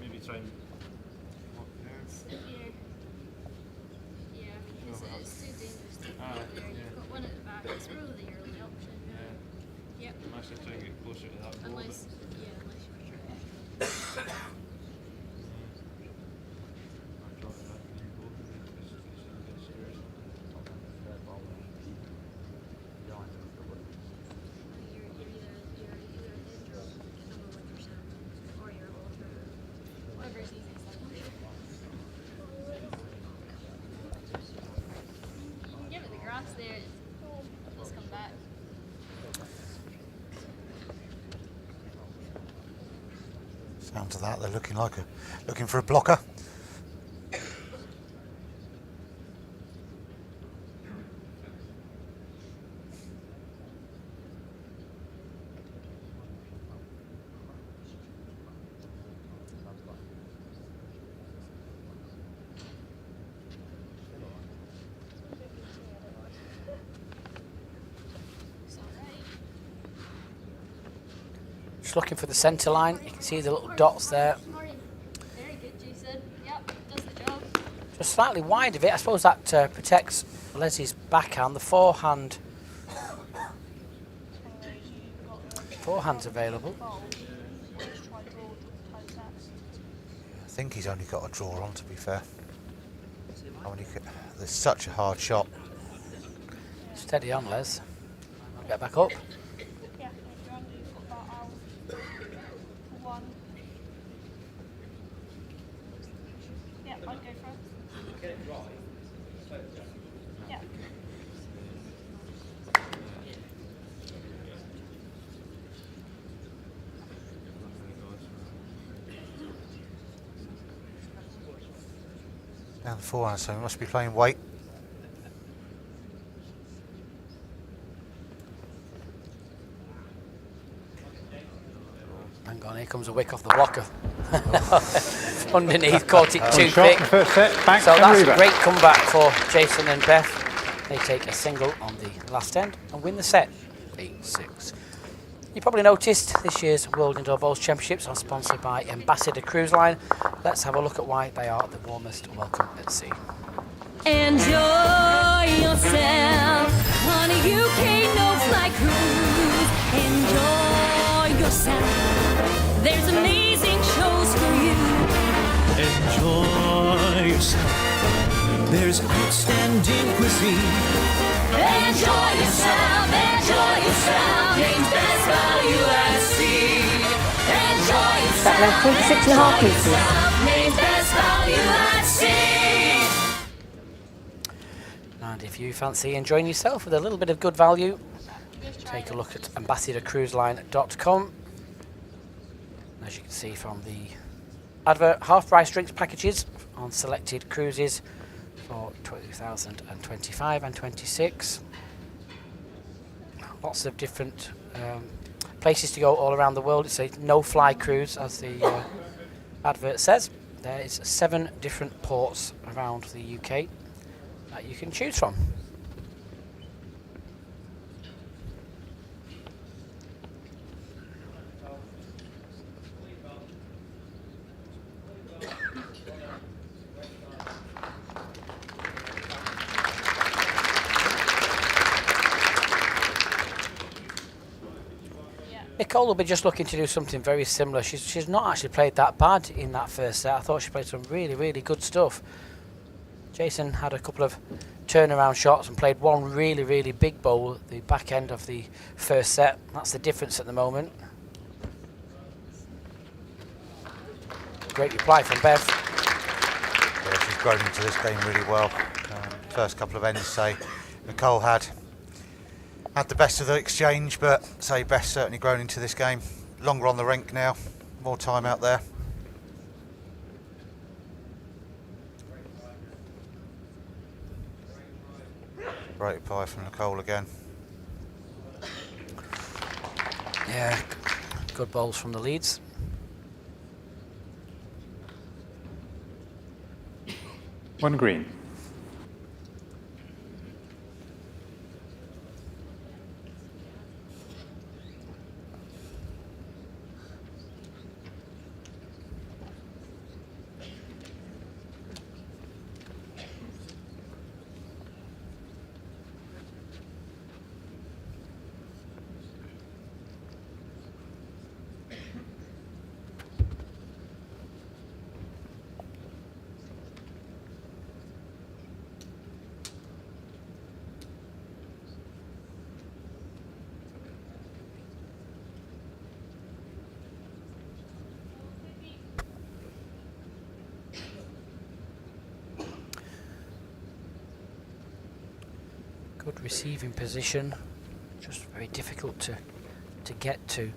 Maybe try and block there. Yeah, because it's too dangerous to Ah, put there. yeah. You've got one at the back. It's probably your only option. Yeah. Yep. Unless I try and get closer to that ball. Unless you're sure. You're either indoor, or you're ultra. Whatever is easiest. Sounds of that, they're looking for a blocker. Just looking for the centre line. You can see the little dots there. Very good, Jason. Yep, does the job. Just slightly wide of it. I suppose that protects Leslie's backhand. The forehand's available. I think he's only got a draw on, to be fair. There's such a hard shot. Steady on, Les. Get back up. Yeah, if you're under, you've got that out for one. Yeah, I'd go first. Get it right. Yeah. Down the forehand, so he must be playing weight. Hang on, here comes a wick off the blocker. Underneath, caught it too Shot thick. the first set, Banks So and that's Riva. a great comeback for Jason and Beth. They take a single on the last end and win the set, 8-6. You probably noticed this year's World Indoor Bowls Championships are sponsored by Ambassador Cruise Line. Let's have a look at why they are the warmest welcome at sea. Enjoy yourself on a UK no-fly cruise. Enjoy yourself. There's amazing shows for you. Enjoy yourself. There's outstanding cuisine. Enjoy yourself. Enjoy yourself. Name's Best Value at Sea. Enjoy yourself. That length 26.5 metres. Name's Best Value at Sea. And if you fancy enjoying yourself with a little bit of good value, take a look at ambassadorcruiseline.com. As you can see from the advert, half price drinks packages on selected cruises for 2025 and 26. Lots of different places to go all around the world. It's a no-fly cruise, as the advert says. There is 7 different ports around the UK that you can choose from. Nicole will be just looking to do something very similar. She's not actually played that bad in that first set. I thought she played some really, really good stuff. Jason had a couple of turnaround shots and played one really, really big bowl at the back end of the first set. That's the difference at the moment. Great reply from Bev. Yeah, she's grown into this game really well. First couple of ends, say, Nicole had the best of the exchange, but say Beth's certainly grown into this game. Longer on the rink now, more time out there. Great reply from Nicole again. Yeah, good bowls from the leads. One green. Good receiving position, just very difficult to get to.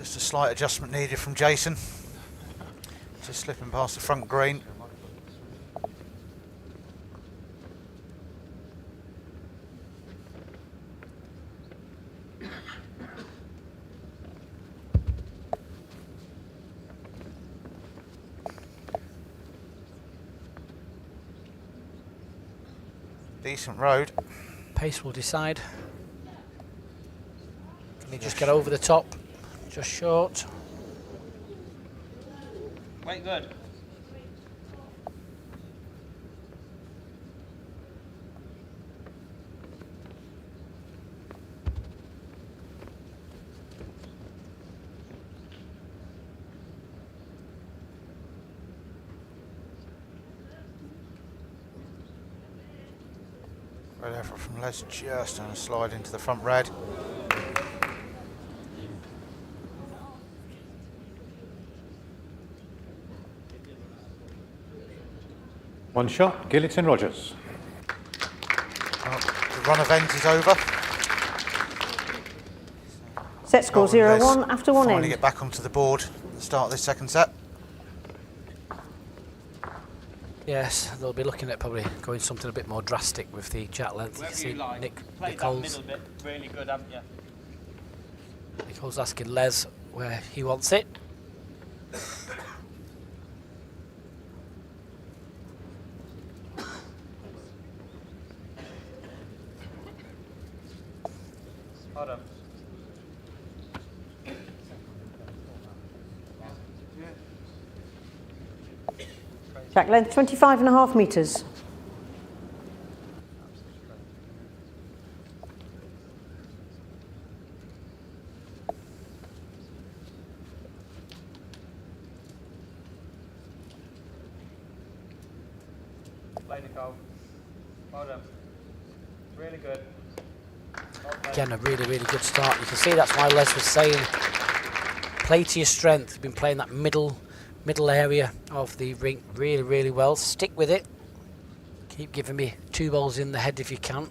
Just a slight adjustment needed from Jason. Just slipping past the front green. Decent road. Pace will decide. Can he just get over the top? Just short. Wait, good. Great effort from Les, just on a slide into the front red. One shot, Gillett and Rogers. Well, the run event is over. Set score Golden 0-1 Les after one finally end. get back onto the board at the start of this second set. Yes, they'll be looking at probably going something a bit more drastic with the jack length. You Whatever see you like. Played that Nichols. middle bit really good, haven't you? Nichols asking Les where he wants it. Hold on. Jack length 25.5 metres. Play Nicole. Well done. Really good. Well played. Again, a really, really good start. You can see that's why Les was saying play to your strength. Been playing that middle area of the rink really, really well. Stick with it. Keep giving me 2 balls in the head if you can.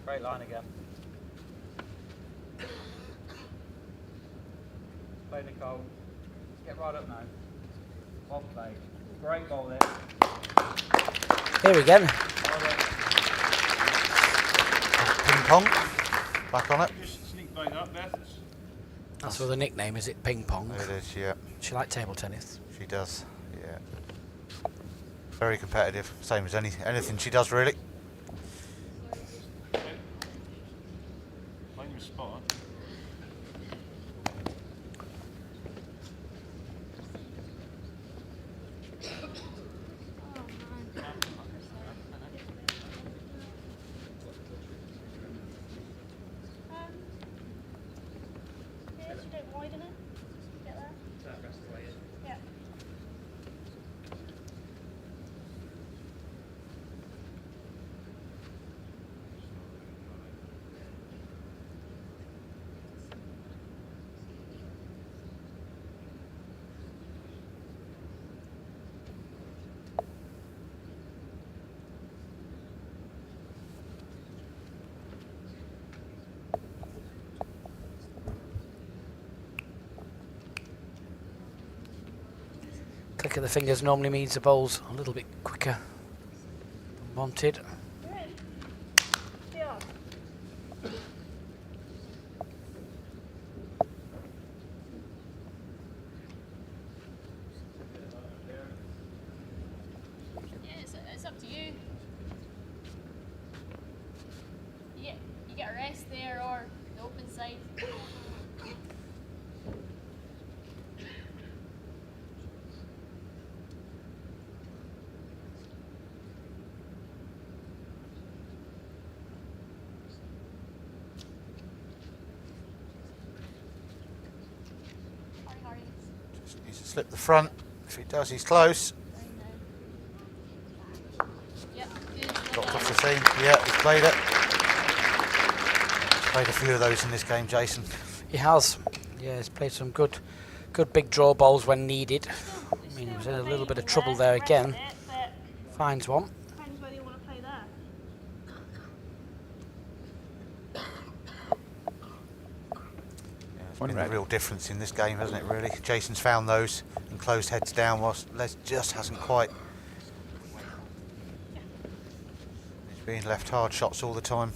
Great line again. Play Nicole. Get right up now. Well played. Great ball there. Here again. Well done. Ping pong. Back on it. Just sneak by that, Beth. That's for the nickname, is it? Ping pong. It is, yeah. She like table tennis. She does, yeah. Very competitive, same as anything she does, really. Line was spot on. Click of the fingers normally means the ball's a little bit quicker than wanted. Yeah, it's up to you. You get a rest there or the open side. Just needs to slip the front. If he does, he's close. Yep, good. Dropped off the seam. Yeah, he's played it. Played a few of those in this game, Jason. He has. Yeah, he's played some good Good big draw balls when needed. I mean, he was in a little bit of trouble there again. Finds one. Depends whether you want to play there. It's been a real difference in this game, hasn't it, really? Jason's found those and closed heads down, whilst Les just hasn't quite. He's being left hard shots all the time.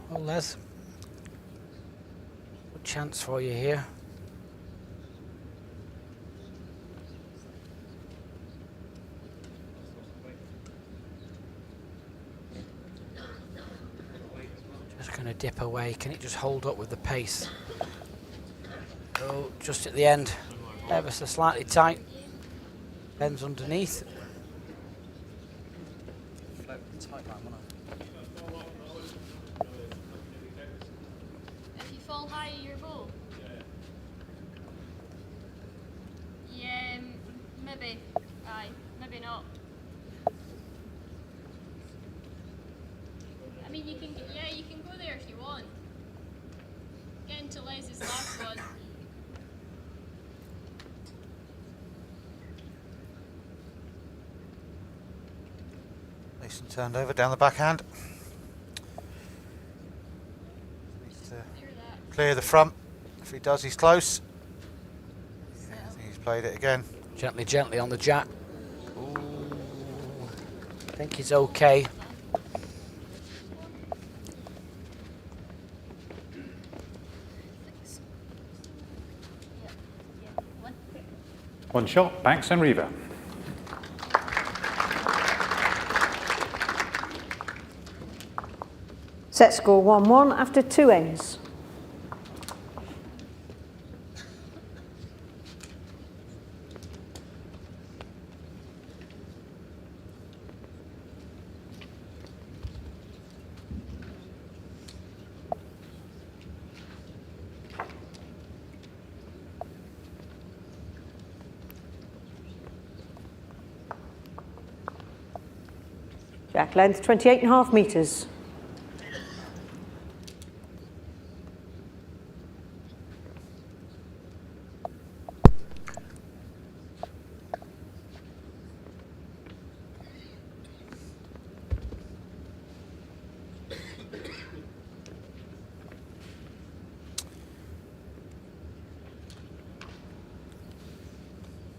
Well, Les, good chance for you here. Just going to dip away. Can it just hold up with the pace? Oh, just at the end, ever so slightly tight. Bends underneath. If you fall high, your ball. Yeah, maybe. Aye, maybe not. I mean, you can. Yeah, you can go there if you want. Get into Les's last one. Mason turned over down the backhand. Needs to clear the front. If he does, he's close. Yeah, I think he's played it again. Gently, gently on the jack. Ooh. I think he's okay. One shot, Banks and Riva. Set score 1-1 after 2 ends. Jack length 28.5 metres.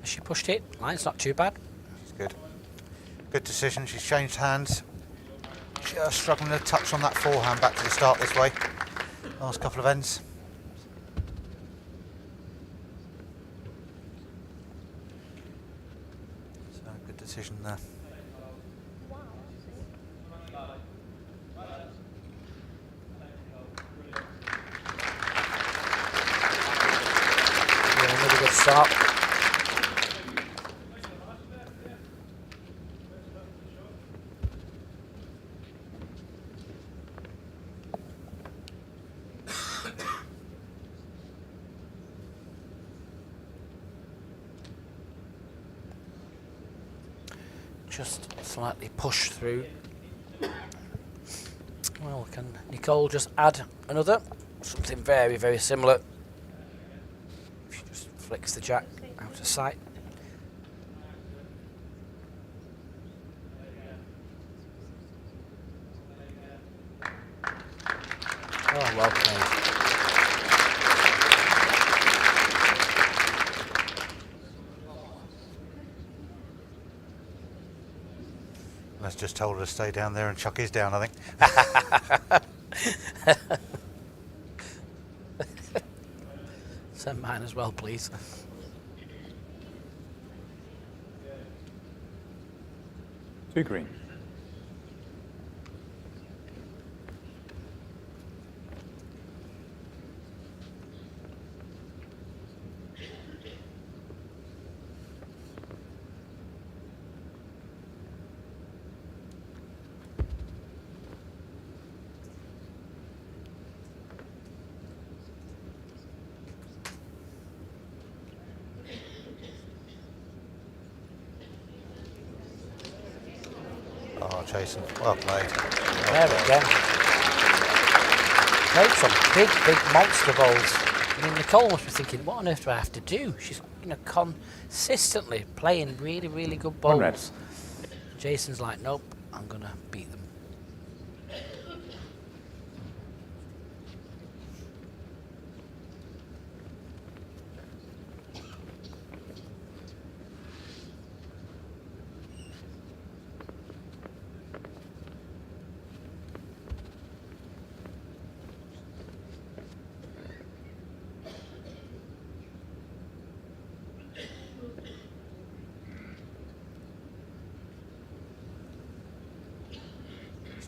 She pushed it. Line's not too bad. She's good. Good decision. She's changed hands. Just struggling to touch on that forehand back to the start this way. Last couple of ends. So good decision there. Yeah, another good start. Just slightly push through. Well, can Nicole just add another? Something very, very similar. She just flicks the jack out of sight. Oh, well played. Les just told her to stay down there and chuck his down, I think. Send mine as well, please. Two green. Jason. Well played. There again. Played some big monster bowls. I mean, Nicole must be thinking, what on earth do I have to do? She's consistently playing really good One red. bowls. Jason's like, nope, I'm going to beat them.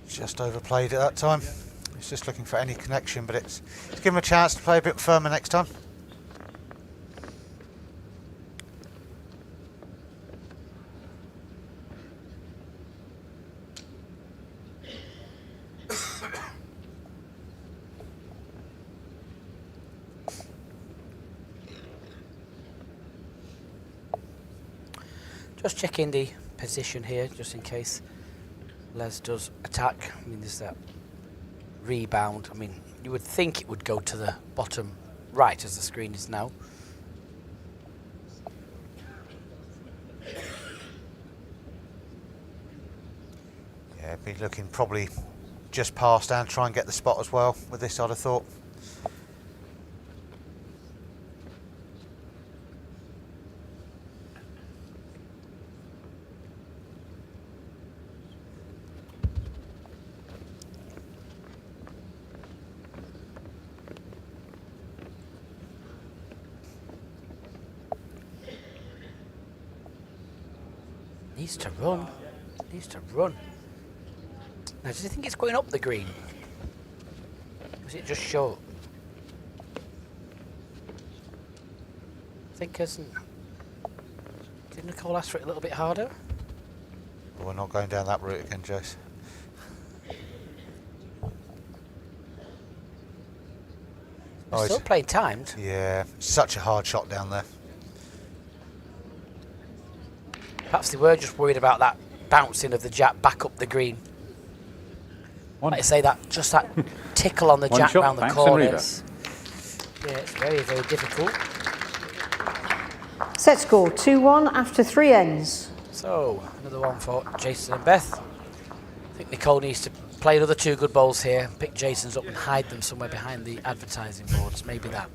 Just overplayed at that time. He's just looking for any connection, but it's give him a chance to play a bit firmer next time. Just checking the position here, just in case Les does attack. I mean, there's that rebound. I mean, you would think it would go to the bottom right as the screen is now. Yeah, be looking probably just past and try and get the spot as well with this, I'd have thought. Needs to run. Needs to run. Now, does he think it's going up the green? Or is it just short? I think isn't. Did Nicole ask for it a little bit harder? Well, we're not going down that route again, Jace. They're still playing timed. Yeah, such a hard shot down there. Perhaps they were just worried about that bouncing of the jack back up the green. One. Like I say, that just that tickle on the One jack shot, round the Banks and corners. Yeah, it's very difficult. Set score 2-1 after 3 ends. So, another one for Jason and Beth. I think Nicole needs to play another 2 good bowls here, pick Jason's up and hide them somewhere behind the advertising boards. Maybe that.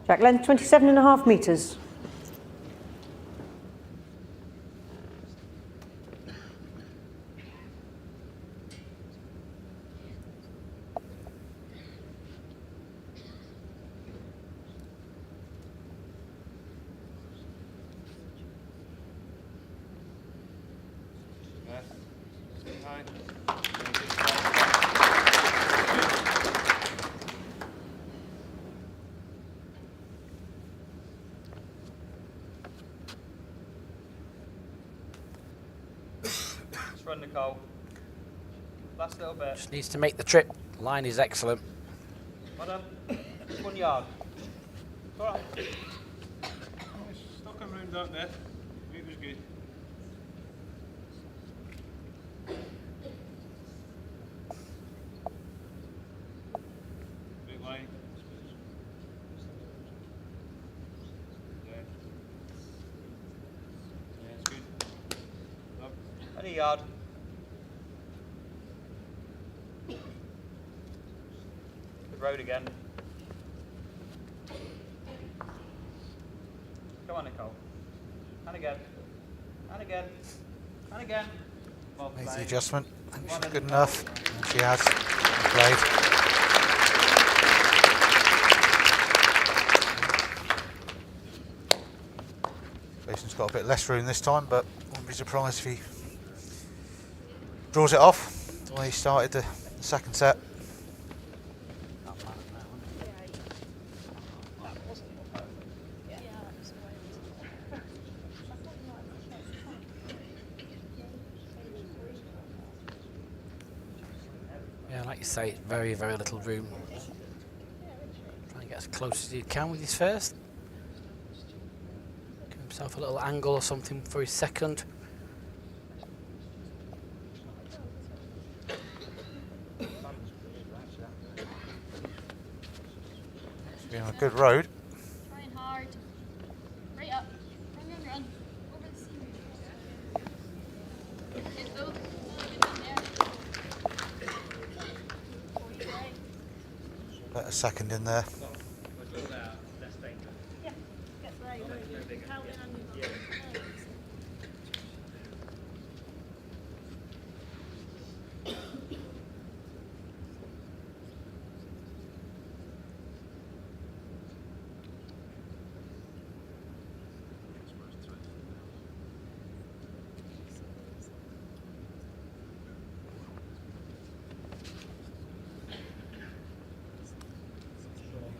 Jack length 27.5 metres. Run, Nicole. Last little bit. Just needs to make the trip. Line is excellent. Well done. 1 yard. All right. Stuck him round that there. It was good. Big line. Yeah. Yeah, it's good. Up. Any yard. Good road again. Come on, Nicole. And again. And again. And again. Well Makes the played. adjustment. I think she's good enough. And she has. Well played. Jason's got a bit less room this time, but wouldn't be surprised if he draws it off the way he started the second set. Yeah, like you say, very, very little room. Trying to get as close as he can with his first. Give himself a little angle or something for his second. Been on a good road. Trying hard. Right up. Run, run, run. Over the seam. Good go. Good in there. Oh, you're right. Let a second in there. Yeah. Gets right. Count and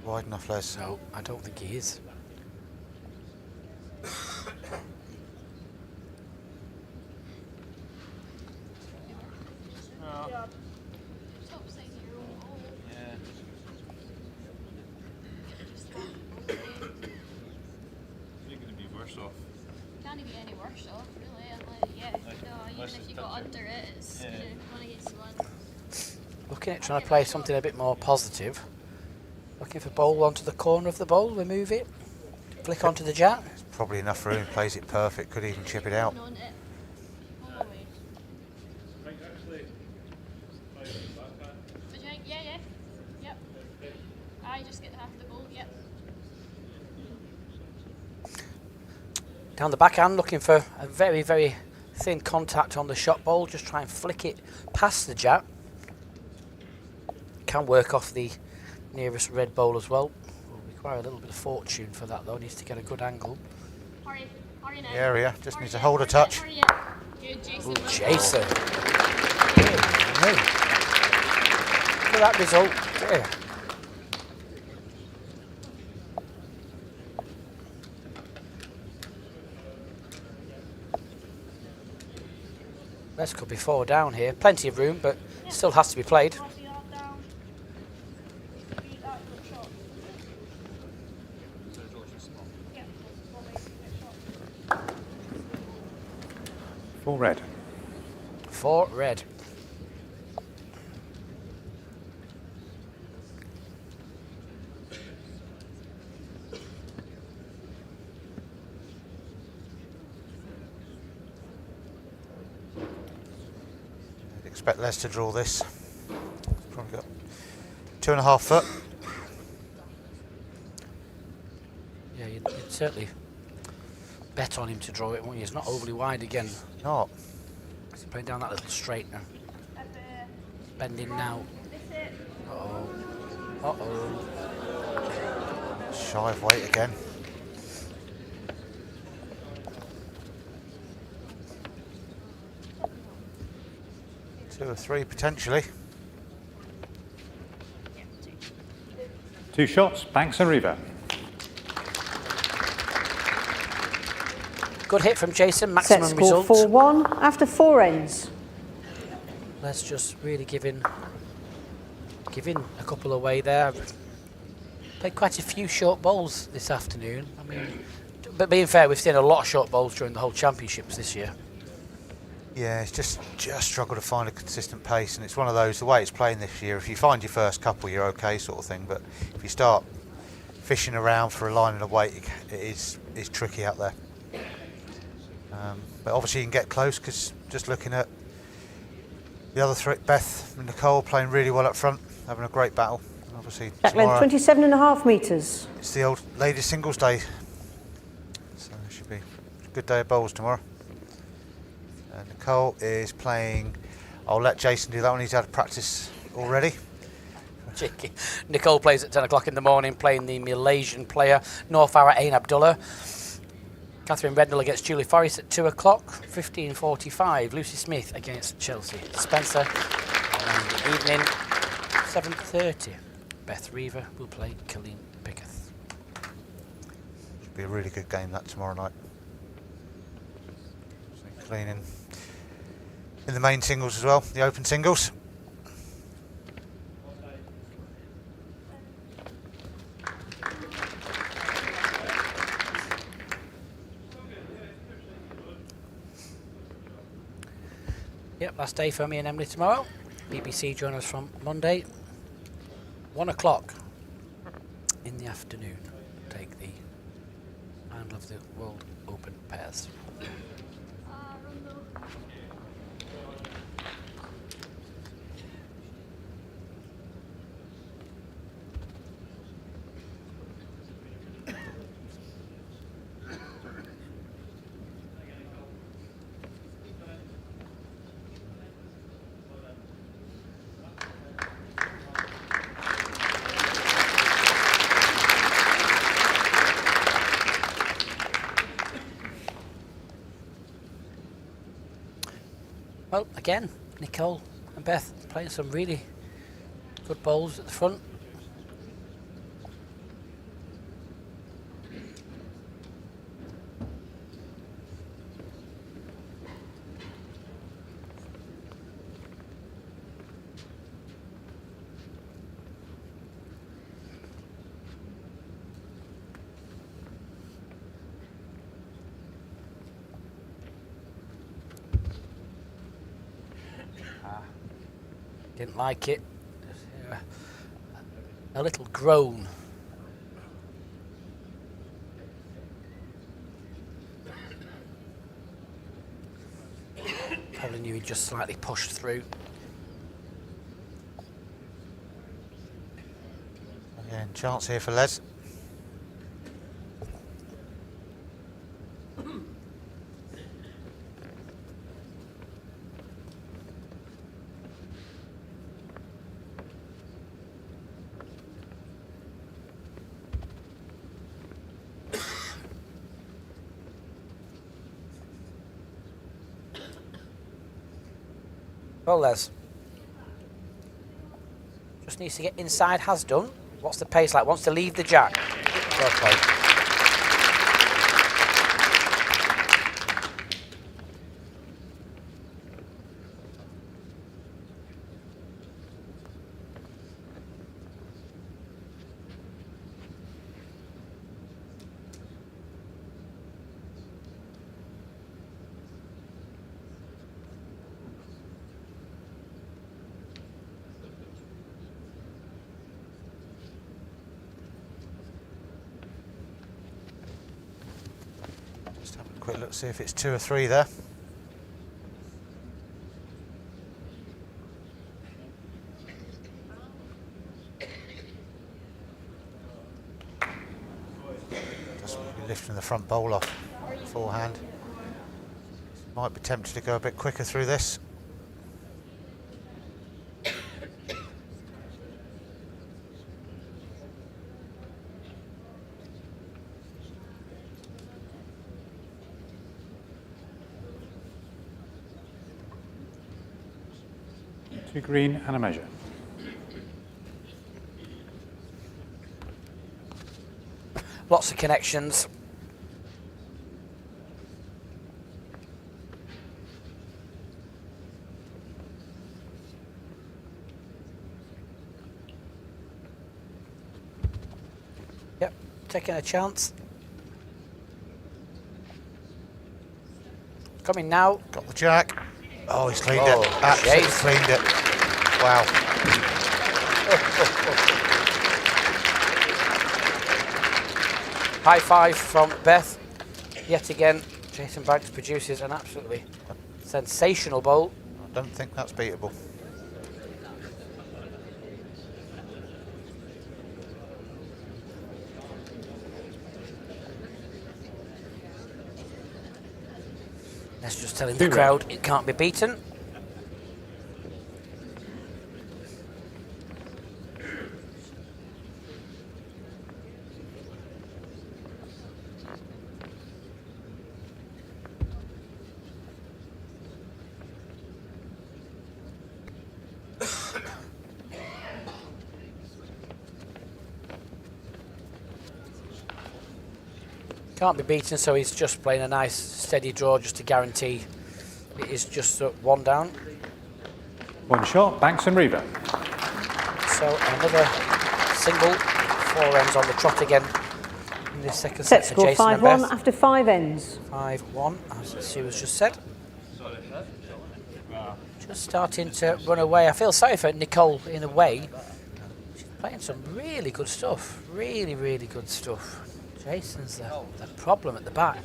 Wide enough, Les? No, I don't think he is. stop saying your own goal. Yeah. You're going to be worse off. Can't be any worse off, really. Even if you got under it, it's Yeah. one against one. Looking at trying to play something a bit more positive. Looking for ball onto the corner of the bowl, remove it, flick onto the jack. Probably enough room, plays it perfect, could even chip it out. On it. All the way. Vagina, yeah. Yep. I just get half the ball, yep. Down the backhand, looking for a very, very thin contact on the shot bowl. Just try and flick it past the jack. Can work off the nearest red bowl as well. Will require a little bit of fortune for that though. Needs to get a good angle. Hurry now. The area just needs to hold a touch. Hurry. Good, Jason. Ooh, well Jason. done. Hey. Look at that result. Yeah. Les could be 4 down here. Plenty of room, but still has to be played. Pass the arm down. Beat that good shot. Yeah. Well, basically, good shot. 4 red. 4 red. Expect Les to draw this. Probably got 2.5 foot. Yeah, you'd certainly bet on him to draw it, wouldn't you? He's not overly wide again. Not. He's playing down that little straight now. Up there. Bending now. This it. Uh-oh. Uh-oh. Shy of weight again. Two or three potentially. 2 shots, Banks and Riva. Good hit from Jason, Set maximum score result. 4-1 after 4 ends. Let's just really give in a couple away there. Played quite a few short bowls this afternoon. I mean, but being fair, we've seen a lot of short bowls during the whole championships this year. Yeah, it's just struggle to find a consistent pace, and it's one of those, the way it's playing this year, if you find your first couple, you're okay sort of thing, but if you start fishing around for a line and a weight, it's tricky out there. But obviously you can get close, because just looking at the other three, Beth and Nicole playing really well up front, having a great battle. And obviously Jack length tomorrow 27.5 metres. it's the old ladies singles day, so it should be a good day of bowls tomorrow. Nicole is playing, I'll let Jason do that one, he's had practice already. Cheeky. Nicole plays at 10 o'clock in the morning, playing the Malaysian player, Noor Farah Ain Abdullah. Catherine Rednall against Julie Forrest at 2 o'clock, 15:45. Lucy Smith against Chelsea Spencer. And in the evening, 7:30. Beth Riva will play Colleen Picketh. Should be a really good game that tomorrow night. So Colleen in the main singles as well, the open singles. Yep, last day for me and Emily tomorrow. BBC join us from Monday, 1 o'clock in the afternoon. Take the final of the World Open pairs. Well, again, Nicole and Beth playing some really good bowls at the front. Didn't like it. A little groan. Probably knew he just slightly pushed through. Again, chance here for Les. Well, Les. Just needs to get inside, has done. What's the pace like? Wants to leave the jack. Well played. Quick look, see if it's 2 or 3 there. Just lifting the front bowl off forehand. Might be tempted to go a bit quicker through this. To green and a measure. Lots of connections. Yep, taking a chance. Coming now. Got the jack. Oh, he's cleaned it. Absolutely cleaned it. Wow. High five from Beth. Yet again, Jason Banks produces an absolutely sensational bowl. I don't think that's beatable. Let's just telling the crowd it can't be beaten. Can't be beaten, so he's just playing a nice steady draw just to guarantee it is just 1 down. 1 shot, Banks and Riva. So another single, 4 ends on the trot again in this second set for score Jason and 5-1 Beth. after 5 ends. 5-1, as Sue has just said. just starting to run away. I feel sorry for Nicole in a way. She's playing some really good stuff. Really, really good stuff. Jason's the problem at the back.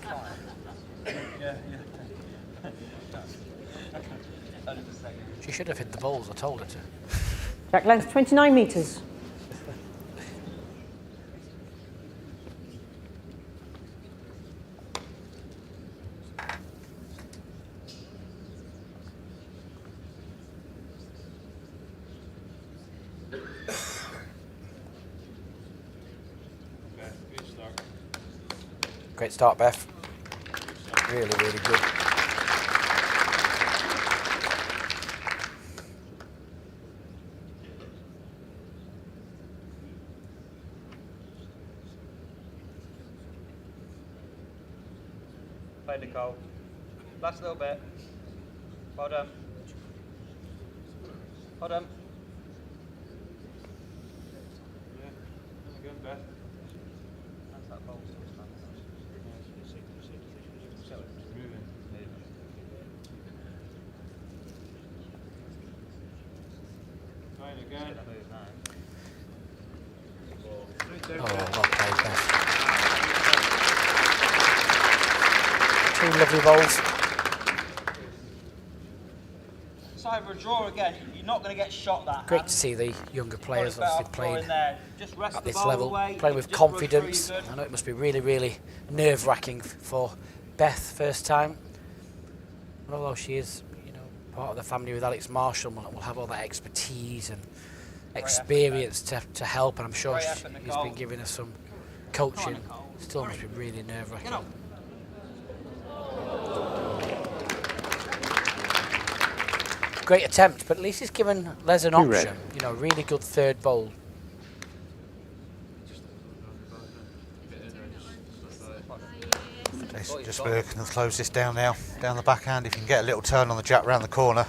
She should have hit the balls, I told her to. Track length 29 metres. Great start, Beth. Really, really good. Play Nicole. Last little bit. Well done. Well done. Again, Beth. That's that ball. Fine again. Oh, well played, Beth. Two lovely bowls. It's either a draw again. You're not going to get shot that. Great to see the younger players obviously playing Just rest at the this ball level, away. playing with Just run confidence. through, good. I know it must be really, really nerve-wracking for Beth first time. And although she is, you know, part of the family with Alex Marshall, will have all that expertise and experience to help, and I'm sure Great effort, he's Nicole. been giving us some coaching. Still must be really nerve-wracking. Great attempt, but at least he's given Les an Two red. option. You know, really good third bowl. Jason just working to close this down now, down the backhand. If you can get a little turn on the jab round the corner.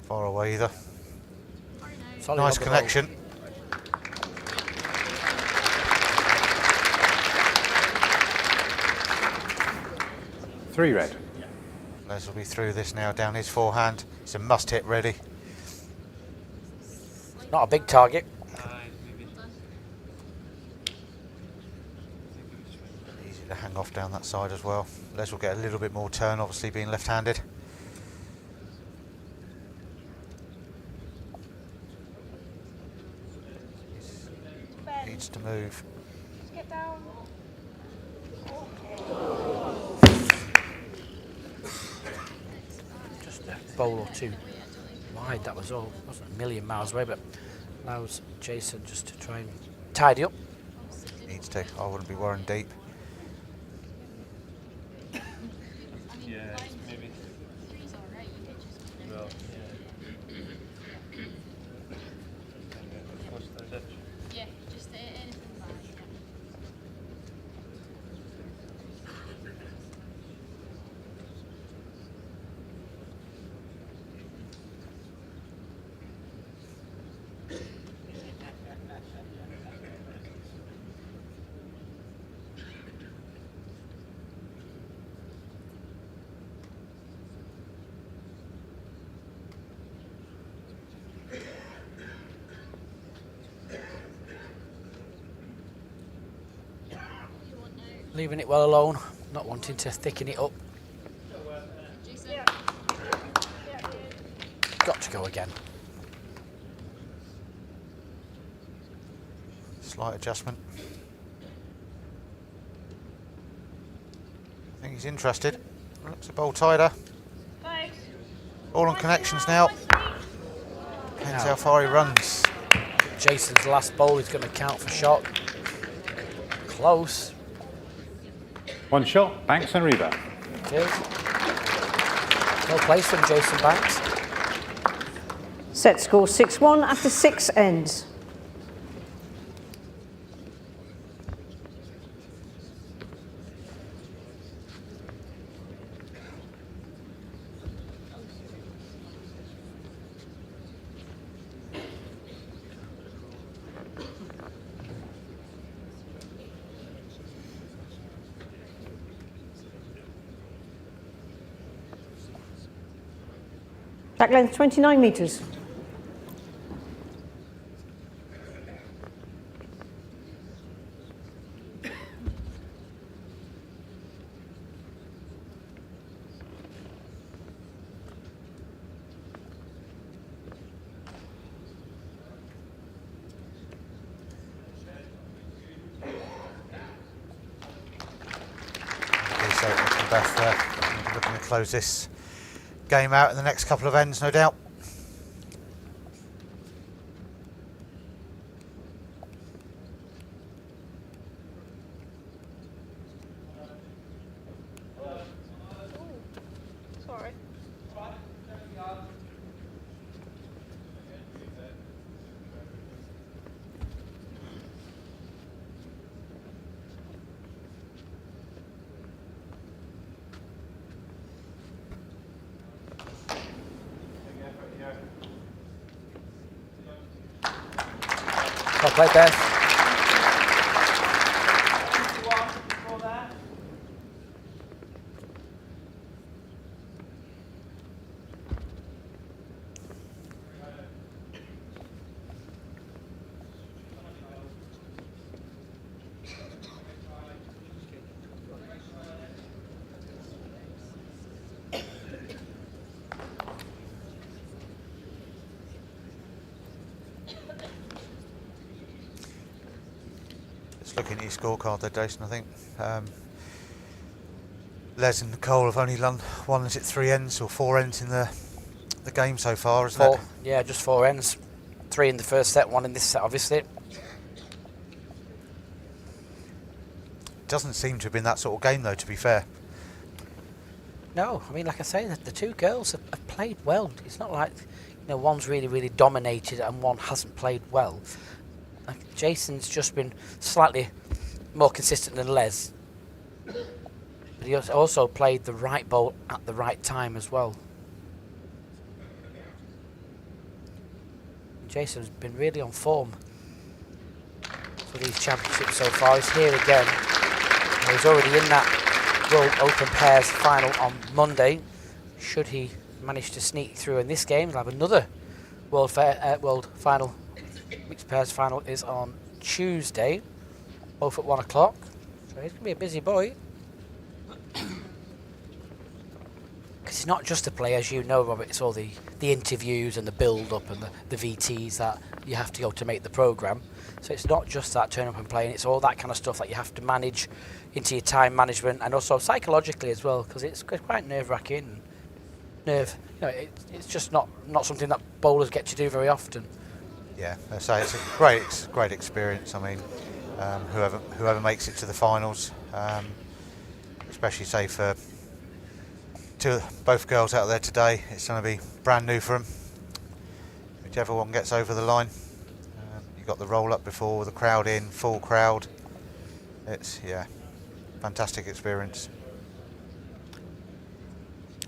Far away either. Solid Nice on the connection. Three red. Les will be through this now, down his forehand. It's a must hit ready. bowl. Not a big target. Easy to hang off down that side as well. Les will get a little bit more turn, obviously being left-handed. Needs to move. Get down. Just a bowl or two wide, that was all. Wasn't a million miles away, but allows Jason just to try and tidy up. Needs to. I wouldn't be worrying deep. Yeah, maybe. Three's alright, you hit just Well, yeah, just anything bad. Leaving it well alone, not wanting to thicken it up. Jason. Got to go again. Slight adjustment. I think he's interested. Looks a bowl tighter. Thanks. All on connections now. Depends how far he runs. Jason's last bowl is going to count for shot. Close. One shot, Banks and Riva. It is. No place from Jason Banks. Set score 6-1 after 6 ends. Back length 29 metres. Beth looking to close this game out in the next couple of ends, no doubt. Sorry. Well played, Beth. Looking at your scorecard there, Jason, I think Les and Nicole have only won, is it 3 ends or 4 ends in the game so far, isn't it? Yeah, just 4 ends. 3 in the first set, 1 in this set, obviously. Doesn't seem to have been that sort of game, though, to be fair. No, I mean, like I say, the two girls have played well. It's not like, one's really, really dominated and one hasn't played well. Like, Jason's just been slightly more consistent than Les. But he also played the right ball at the right time as well. Jason's been really on form for these championships so far. He's here again. He's already in that World Open Pairs final on Monday. Should he manage to sneak through in this game, he'll have another World Final. Mixed Pairs final is on Tuesday, both at 1 o'clock. So he's going to be a busy boy. Because it's not just to play, as you know, Robert, it's all the interviews and the build-up and the VTs that you have to go to make the programme. So it's not just that turn up and playing, it's all that kind of stuff that you have to manage into your time management and also psychologically as well, because it's quite nerve-wracking. It's just not something that bowlers get to do very often. Yeah, so it's a great experience. I mean, whoever makes it to the finals, especially say for both girls out there today, it's going to be brand new for them. Whichever one gets over the line. You've got the roll up before, the crowd in, full crowd. It's fantastic experience.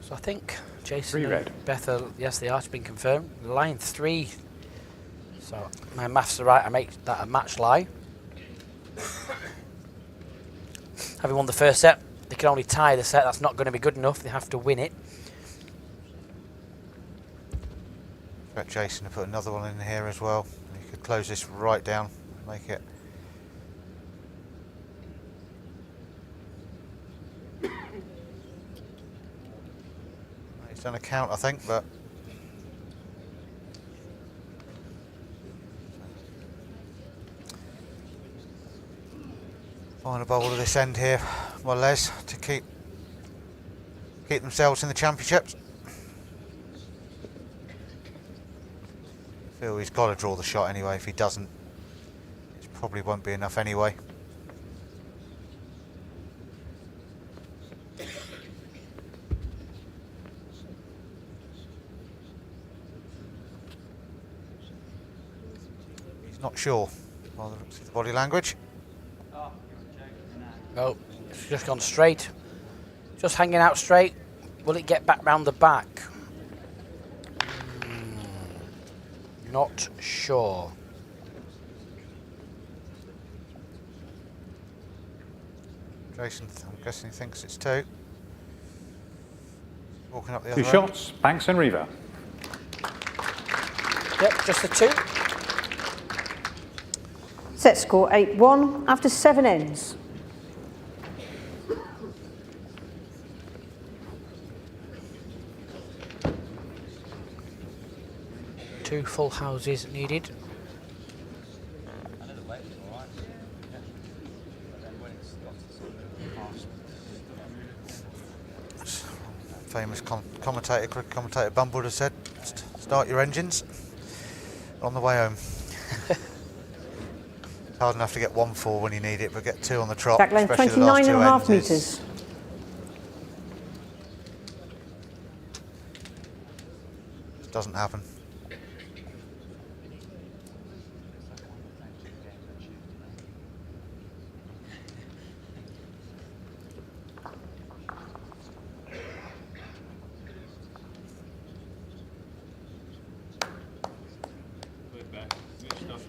So I think Jason and Beth, yes, they are to be confirmed. Line 3. So my maths are right, I make that a match lie. Having won the first set, they can only tie the set. That's not going to be good enough. They have to win it. Expect Jason to put another one in here as well. You could close this right down, make it. He's done a count, I think, but. Final bowl of this end here, well, Les, to keep themselves in the championships. Feel he's got to draw the shot anyway. If he doesn't, it probably won't be enough anyway. He's not sure. Well, looks at the body language. No, it's just gone straight. Just hanging out straight. Will it get back round the back? Not sure. Jason, I'm guessing he thinks it's 2. Walking up the 2 other shots, Banks and Riva. Yep, just the 2. Set score 8-1 after 7 ends. Two full houses needed. famous commentator Bumble would have said, start your engines on the way home. It's hard enough to get 1 full when you need it, but get 2 on the trot. Back length 29.5 metres. Doesn't happen.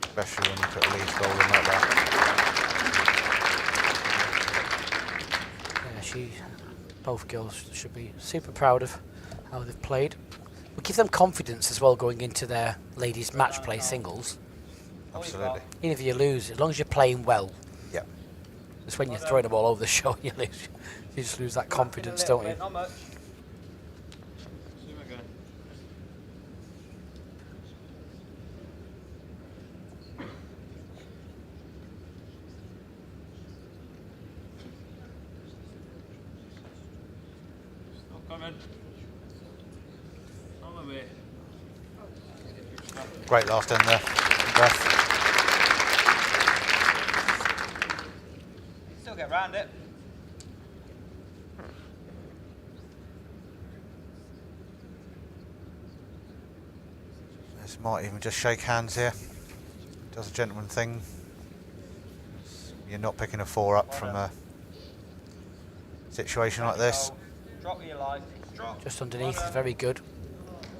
Especially when you put a lead goal in like that. Yeah, both girls should be super proud of how they've played. We give them confidence as well going into their ladies match play singles. Absolutely. Even if you lose, as long as you're playing well. Yeah. It's when you're throwing the ball over the show you lose. You just lose that confidence, don't you? Not much. Great last end there. Beth. Still get round it. This might even just shake hands here. Does a gentleman thing. You're not picking a 4 up from a situation like this. Drop where you like. Drop. Just underneath, very good.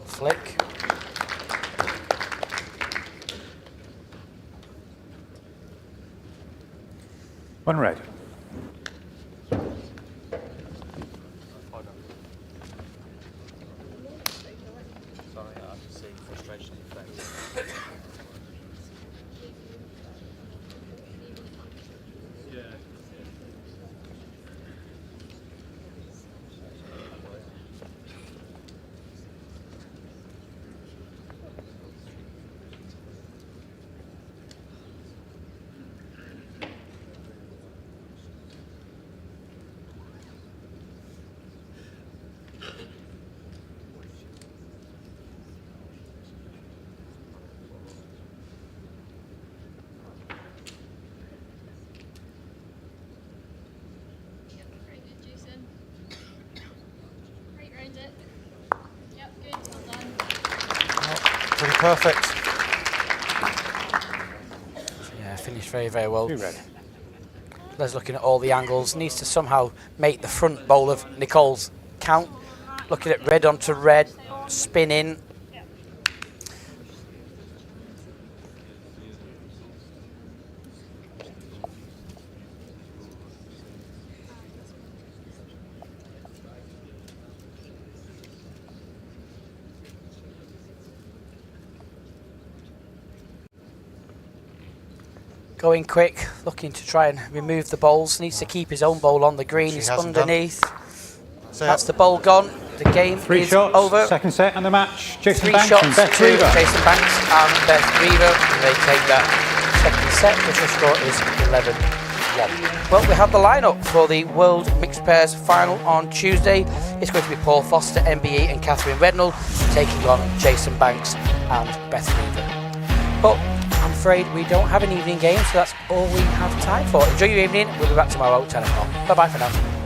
Flick. When ready. Sorry, I can see frustration in your face. Very good, Jason. Right round it. Yep, good, well done. Pretty perfect. Yeah, finished very, very well. Be ready. Les looking at all the angles, needs to somehow make the front bowl of Nicole's count. Looking at red onto red, spin in. Going quick, looking to try and remove the bowls. Needs to keep his own bowl on the green. He's underneath. That's the bowl gone. The game 3 is shots, over. second set and the match. Jason 3 Banks shots and Beth to Riva. Jason Banks and Beth Riva. And they take that second set, which the score is 11-1. Well, we have the lineup for the World Mixed Pairs final on Tuesday. It's going to be Paul Foster, MBE, and Catherine Rednall taking on Jason Banks and Beth Riva. But I'm afraid we don't have an evening game, so that's all we have time for. Enjoy your evening. We'll be back tomorrow at 10 o'clock. Bye-bye for now.